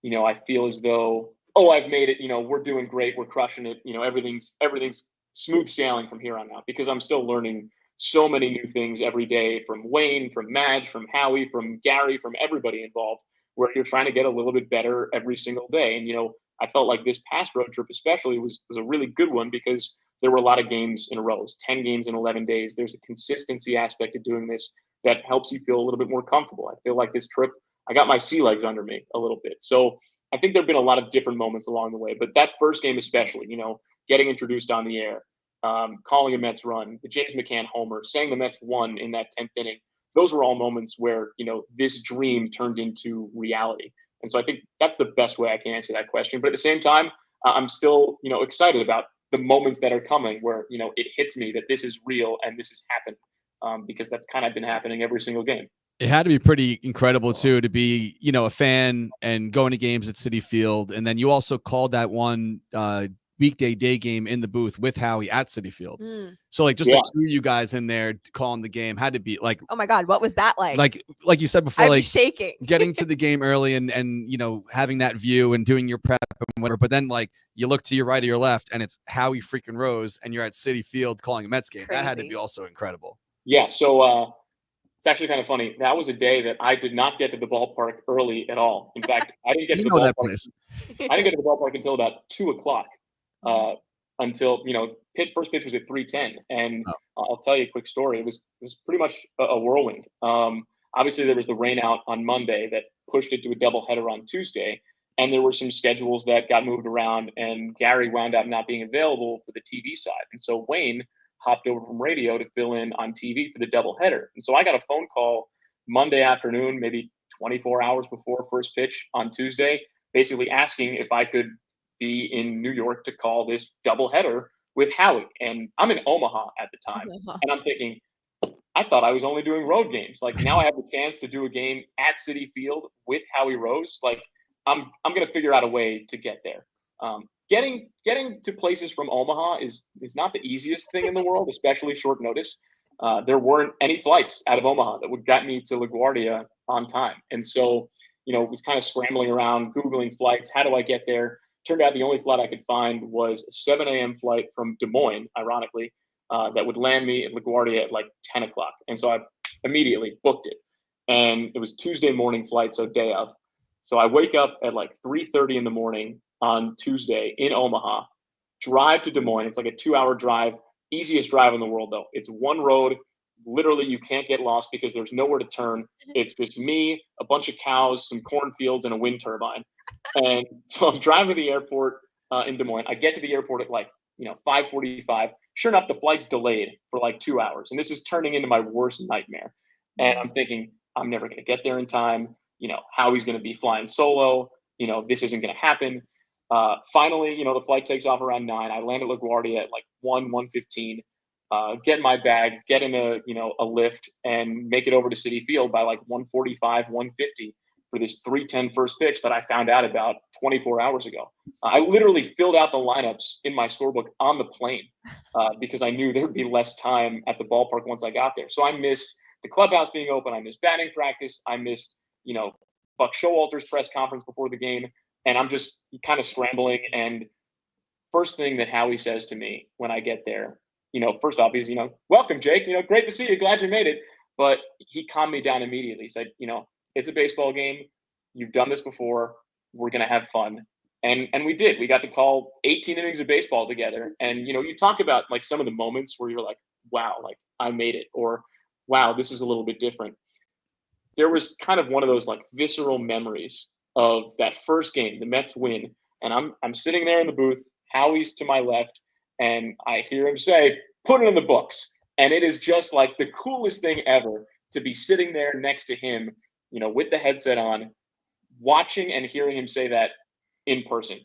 I feel as though, oh, I've made it, we're doing great, we're crushing it, everything's smooth sailing from here on out, because I'm still learning so many new things every day from Wayne, from Madge, from Howie, from Gary, from everybody involved, where you're trying to get a little bit better every single day. And, I felt like this past road trip especially was a really good one, because there were a lot of games in a row. It was 10 games in 11 days. There's a consistency aspect of doing this that helps you feel a little bit more comfortable. I feel like this trip, I got my sea legs under me a little bit. So I think there have been a lot of different moments along the way, but that first game especially, getting introduced on the air, calling a Mets run, the James McCann homer, saying the Mets won in that 10th inning. Those were all moments where, this dream turned into reality. And so I think that's the best way I can answer that question. But at the same time, I'm still, excited about the moments that are coming where, it hits me that this is real and this has happened, because that's kind of been happening every single game. It had to be pretty incredible too, to be, a fan and going to games at Citi Field. And then you also called that one weekday day game in the booth with Howie at Citi Field. So like just the two of you guys in there calling the game had to be like, oh my God, what was that like? Like you said before, I like was shaking. getting to the game early and having that view and doing your prep and whatever. But then like you look to your right or your left and it's Howie freaking Rose and you're at Citi Field calling a Mets game. Crazy. That had to be also incredible. Yeah. So it's actually kind of funny. That was a day that I did not get to the ballpark early at all. In fact, I didn't get to the ballpark. I didn't get to the ballpark until about 2:00. Until first pitch was at 3:10, and I'll tell you a quick story. It was pretty much a whirlwind. Obviously, there was the rain out on Monday that pushed it to a doubleheader on Tuesday, and there were some schedules that got moved around, and Gary wound up not being available for the TV side, and so Wayne hopped over from radio to fill in on TV for the doubleheader. And so I got a phone call Monday afternoon, maybe 24 hours before first pitch on Tuesday, basically asking if I could be in New York to call this doubleheader with Howie. And I'm in Omaha at the time. And I'm thinking, I thought I was only doing road games. Like now I have the chance to do a game at Citi Field with Howie Rose. Like I'm going to figure out a way to get there. Getting to places from Omaha is not the easiest thing in the world, especially short notice. There weren't any flights out of Omaha that would get me to LaGuardia on time. And so, it was kind of scrambling around, Googling flights. How do I get there? Turned out the only flight I could find was a 7 a.m. flight from Des Moines, ironically, that would land me at LaGuardia at like 10:00. And so I immediately booked it. And it was Tuesday morning flight, so day of. So I wake up at like 3:30 in the morning on Tuesday in Omaha, drive to Des Moines. It's like a 2-hour drive, easiest drive in the world, though. It's one road. Literally, you can't get lost because there's nowhere to turn. It's just me, a bunch of cows, some cornfields, and a wind turbine. And so I'm driving to the airport in Des Moines. I get to the airport at like, 5:45. Sure enough, the flight's delayed for like 2 hours. And this is turning into my worst nightmare. And I'm thinking, I'm never going to get there in time. Howie's going to be flying solo. This isn't going to happen. Finally, the flight takes off around 9. I land at LaGuardia at like 1:15. Get my bag, get in a lift, and make it over to Citi Field by like 1:45, 1:50 for this 3:10 first pitch that I found out about 24 hours ago. I literally filled out the lineups in my scorebook on the plane because I knew there'd be less time at the ballpark once I got there. So I missed the clubhouse being open. I missed batting practice. I missed, Buck Showalter's press conference before the game. And I'm just kind of scrambling. And first thing that Howie says to me when I get there, first off, he's, welcome, Jake. Great to see you. Glad you made it. But he calmed me down immediately. He said, it's a baseball game. You've done this before. We're going to have fun. And we did. We got to call 18 innings of baseball together. And, you talk about like some of the moments where you're like, wow, like I made it. Or, wow, this is a little bit different. There was kind of one of those like visceral memories of that first game, the Mets win. And I'm sitting there in the booth, Howie's to my left, and I hear him say, put it in the books. And it is just like the coolest thing ever to be sitting there next to him, with the headset on, watching and hearing him say that in person.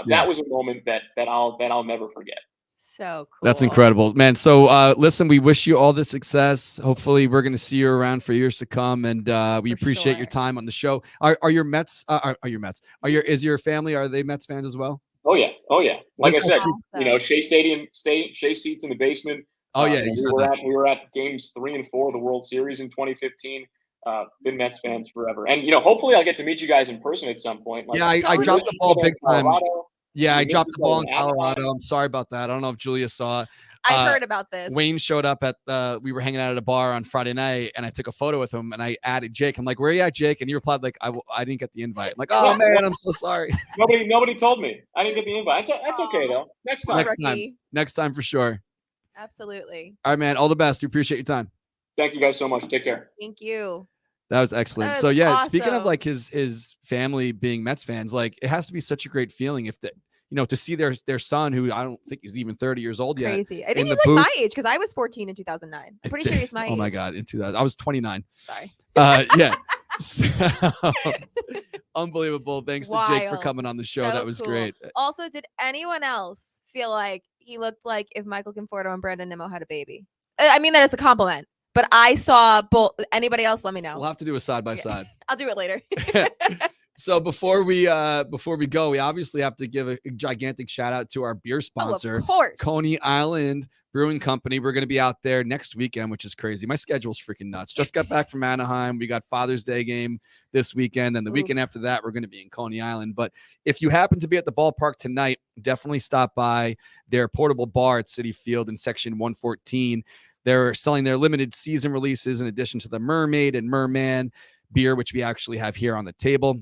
That was a moment that I'll never forget. So cool. That's incredible, man. So listen, we wish you all the success. Hopefully we're going to see you around for years to come, and we appreciate your time on the show. Are your Mets is your family, are they Mets fans as well? Oh yeah. Like I said, awesome. Shea Stadium, Shea seats in the basement. Oh yeah, we were at games 3 and 4 of the World Series in 2015. Been Mets fans forever, and hopefully I'll get to meet you guys in person at some point. Yeah, I dropped the ball big time. Yeah, I dropped the ball in Colorado. I'm sorry about that. I don't know if Julia saw it. I heard about this. Wayne showed up at we were hanging out at a bar on Friday night, and I took a photo with him, and I added Jake. I'm like, "Where are you at, Jake?" And he replied like, "I didn't get the invite." I'm like, "Oh man, I'm so sorry." Nobody told me. I didn't get the invite. That's okay though. Next time for sure. Absolutely. All right, man. All the best. We appreciate your time. Thank you guys so much. Take care. Thank you. That was excellent. That So is yeah, speaking of awesome. like his family being Mets fans, like it has to be such a great feeling if to see their son, who I don't think is even 30 years old yet. Crazy. I think in he's the like booth. my age because I was 14 in 2009. I'm pretty sure he's my age. Oh my God, in 2000, I was 29. Sorry. Yeah. So, unbelievable. Thanks to Jake for Wild. coming on the show. So That was cool. great. Also, did anyone else feel like he looked like if Michael Conforto and Brandon Nimmo had a baby? I mean, that is a compliment. But I saw both. Anybody else? Let me know. We'll have to do a side by side. I'll do it later. So before we go, we obviously have to give a gigantic shout out to our beer sponsor, of course. Coney Island Brewing Company. We're going to be out there next weekend, which is crazy. My schedule's freaking nuts. Just got back from Anaheim. We got Father's Day game this weekend. And the weekend after that, we're going to be in Coney Island. But if you happen to be at the ballpark tonight, definitely stop by their portable bar at Citi Field in section 114. They're selling their limited season releases in addition to the Mermaid and Merman beer, which we actually have here on the table.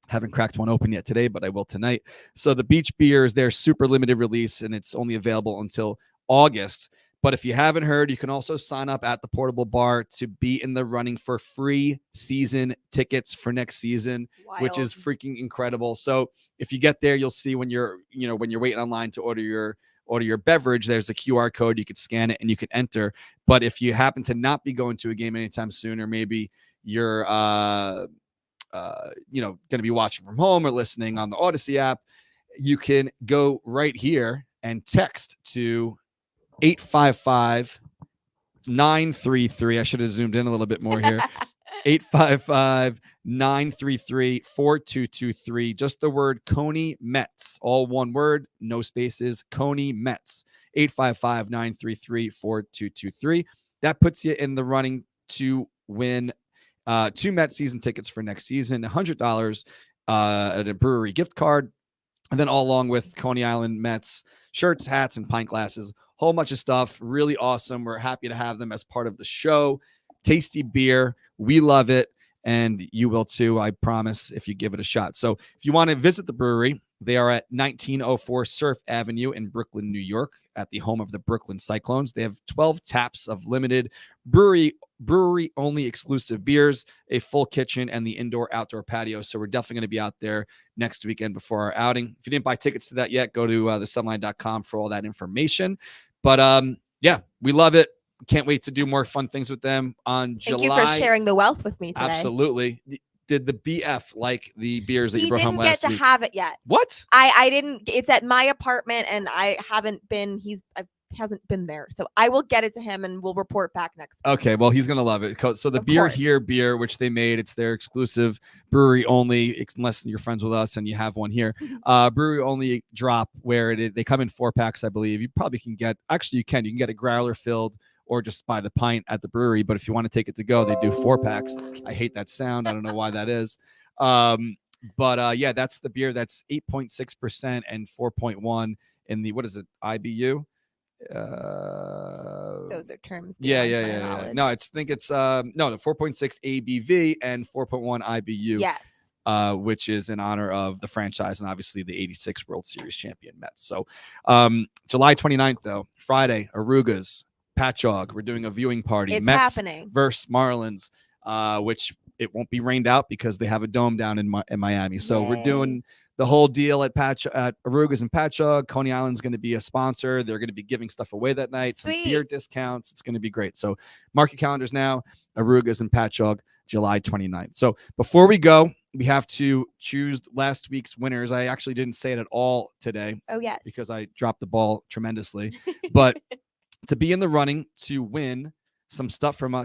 Haven't cracked one open yet today, but I will tonight. So the beach beer is their super limited release, and it's only available until August. But if you haven't heard, you can also sign up at the portable bar to be in the running for free season tickets for next season, which is freaking incredible. So if you get there, you'll see when you're waiting online to order your beverage, there's a QR code. You could scan it and you can enter. But if you happen to not be going to a game anytime soon, or maybe you're going to be watching from home or listening on the Odyssey app, you can go right here and text to 855-933. I should have zoomed in a little bit more here. 855-933-4223. Just the word Coney Mets, all one word, no spaces. Coney Mets. 855-933-4223. That puts you in the running to win 2 Mets season tickets for next season, $100 at a brewery gift card, and then all along with Coney Island Mets shirts, hats, and pint glasses. Whole bunch of stuff. Really awesome. We're happy to have them as part of the show. Tasty beer. We love it, and you will too, I promise, if you give it a shot. So if you want to visit the brewery, they are at 1904 Surf Avenue in Brooklyn, New York, at the home of the Brooklyn Cyclones. They have 12 taps of limited brewery-only exclusive beers, a full kitchen, and the indoor-outdoor patio. So we're definitely going to be out there next weekend before our outing. If you didn't buy tickets to that yet, go to thesunline.com for all that information. But yeah, we love it. Can't wait to do more fun things with them on July. Thank you for sharing the wealth with me today. Absolutely. Did the BF like the beers that you brought home last week? He didn't get to have it yet. What? I didn't. It's at my apartment, and I haven't been. Hasn't been there, so I will get it to him, and we'll report back next week. Okay, well, he's gonna love it. So the beer, which they made, it's their exclusive brewery only, unless you're friends with us and you have one here. Brewery only drop where they come in 4-packs, I believe. You probably can get. Actually, you can get a growler filled, or just buy the pint at the brewery. But if you want to take it to go, they do 4-packs. I hate that sound. I don't know why that is. But yeah, that's the beer. That's 8.6% and 4.1 in the, what is it, IBU? Those are terms. Yeah. No, the 4.6 ABV and 4.1 IBU. Yes. Which is in honor of the franchise and obviously the 86 World Series champion Mets. So July 29th, though, Friday, Arugas, Patchogue. We're doing a viewing party. It's Mets happening. Versus Marlins, which it won't be rained out because they have a dome down in Miami. So we're doing the whole deal at Arugas and Patchogue. Coney Island's going to be a sponsor. They're going to be giving stuff away that night. Sweet. Some beer discounts. It's going to be great. So mark your calendars now. Arugas and Patchogue, July 29th. So before we go, we have to choose last week's winners. I actually didn't say it at all today. Oh, yes. Because I dropped the ball tremendously. But to be in the running to win some stuff from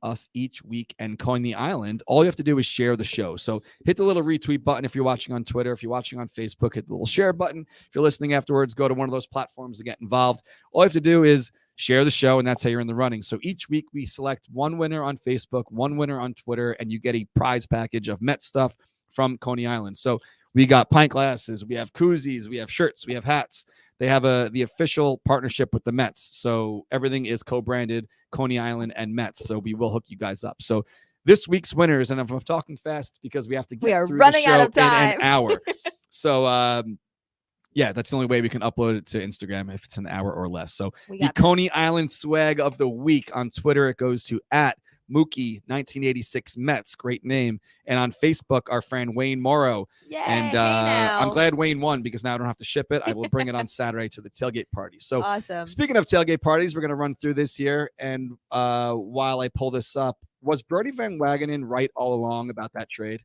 us each week and Coney Island, all you have to do is share the show. So hit the little retweet button if you're watching on Twitter. If you're watching on Facebook, hit the little share button. If you're listening afterwards, go to one of those platforms to get involved. All you have to do is share the show, and that's how you're in the running. So each week we select one winner on Facebook, one winner on Twitter, and you get a prize package of Met stuff from Coney Island. So we got pint glasses, we have koozies, we have shirts, we have hats. They have the official partnership with the Mets. So everything is co-branded Coney Island and Mets. So we will hook you guys up. So this week's winners, and if I'm talking fast because we have to get through the show in an hour. So yeah, that's the only way we can upload it to Instagram if it's an hour or less. So the Coney Island swag of the week on Twitter, it goes to @Mookie1986 Mets. Great name. And on Facebook, our friend Wayne Morrow. Yay, and I'm glad Wayne won because now I don't have to ship it. I will bring it on Saturday to the tailgate party. So awesome. Speaking Speaking of tailgate parties, we're going to run through this here. And while I pull this up, was Brodie Van Wagenen right all along about that trade?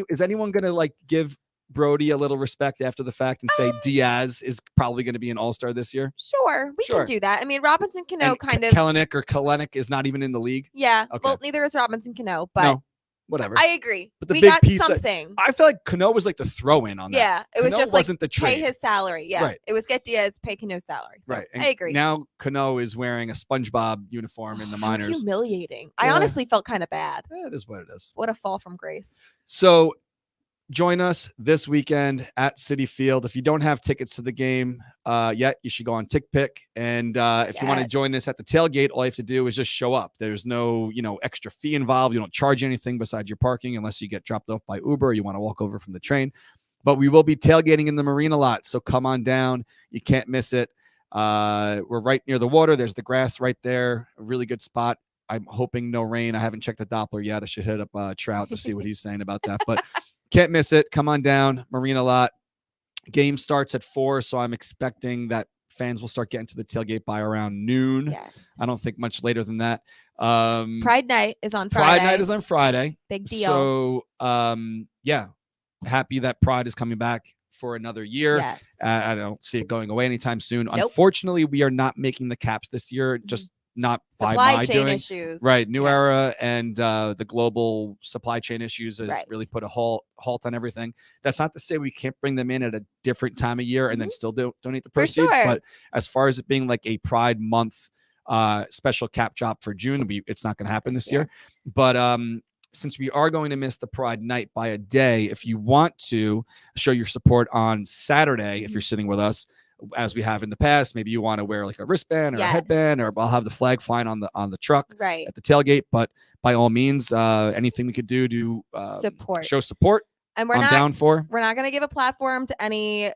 Is anyone going to give Brodie a little respect after the fact and say Diaz is probably going to be an all-star this year? Sure, we can do that. I mean, Robinson Cano Kellenic is not even in the league. Yeah, okay. Well, neither is Robinson Cano, but no, whatever. I agree. But the we big got piece something. I feel like Cano was like the throw-in on that. Yeah, it was Cano just wasn't the trade. Pay his salary. Yeah, right. It was get Diaz, pay Cano's salary. So right. I agree. Now Cano is wearing a SpongeBob uniform in the minors. Humiliating. Yeah. I honestly felt kind of bad. It is what it is. What a fall from grace. So join us this weekend at Citi Field. If you don't have tickets to the game yet, you should go on TickPick. And if you want to join us at the tailgate, all you have to do is just show up. There's no, extra fee involved. You don't charge anything besides your parking unless you get dropped off by Uber or you want to walk over from the train. But we will be tailgating in the marina lot. So come on down. You can't miss it. We're right near the water. There's the grass right there. A really good spot. I'm hoping no rain. I haven't checked the Doppler yet. I should hit up Trout to see what he's saying about that. But can't miss it. Come on down. Marina lot. Game starts at 4, so I'm expecting that fans will start getting to the tailgate by around noon. Yes. I don't think much later than that. Pride night is on Friday. Pride night is on Friday. Big deal. So, yeah, happy that Pride is coming back for another year. Yes. I don't see it going away anytime soon. Nope. Unfortunately, we are not making the caps this year. Just not by supply my chain doing. issues. Right. New era and the global supply chain issues has really put a halt on everything. That's not to say we can't bring them in at a different time of year and then still donate the proceeds. Sure. But as far as it being like a Pride month special cap drop for June, it's not going to happen this year. But since we are going to miss the Pride night by a day, if you want to show your support on Saturday, if you're sitting with us, as we have in the past, maybe you want to wear like a wristband or a headband, or I'll have the flag flying on the truck at the tailgate. But by all means, anything we could do to show support, and I'm down for. We're not going to give a platform to any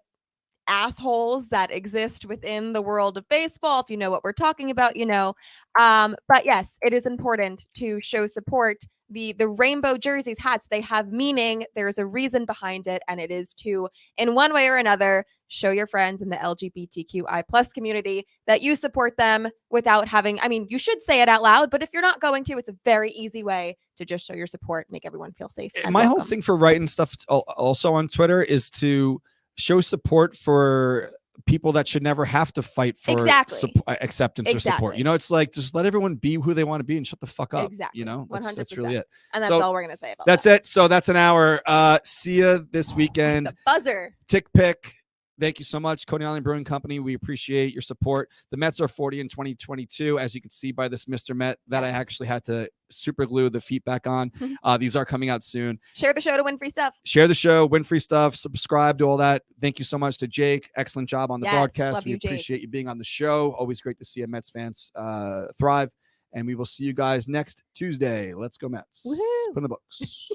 assholes that exist within the world of baseball. If you know what we're talking about, but yes, it is important to show support. The rainbow jerseys, hats, they have meaning. There's a reason behind it, and it is to, in one way or another, show your friends in the LGBTQI+ community that you support them without having, you should say it out loud, but if you're not going to, it's a very easy way to just show your support, make everyone feel safe. My whole thing for writing stuff also on Twitter is to show support for people that should never have to fight for acceptance or support. It's like, just let everyone be who they want to be and shut the fuck up. Exactly. 100%. That's really it. And that's all we're going to say about that. That's it. So that's an hour. See ya this weekend. The buzzer. TickPick. Thank you so much, Coney Island Brewing Company. We appreciate your support. The Mets are 40 in 2022, as you can see by this Mr. Met that I actually had to super glue the feet back on. These are coming out soon. Share the show to win free stuff. Share the show, win free stuff, subscribe to all that. Thank you so much to Jake. Excellent job on the broadcast. We appreciate you being on the show. Always great to see a Mets fans thrive. And we will see you guys next Tuesday. Let's go Mets. Woohoo. Put in the books.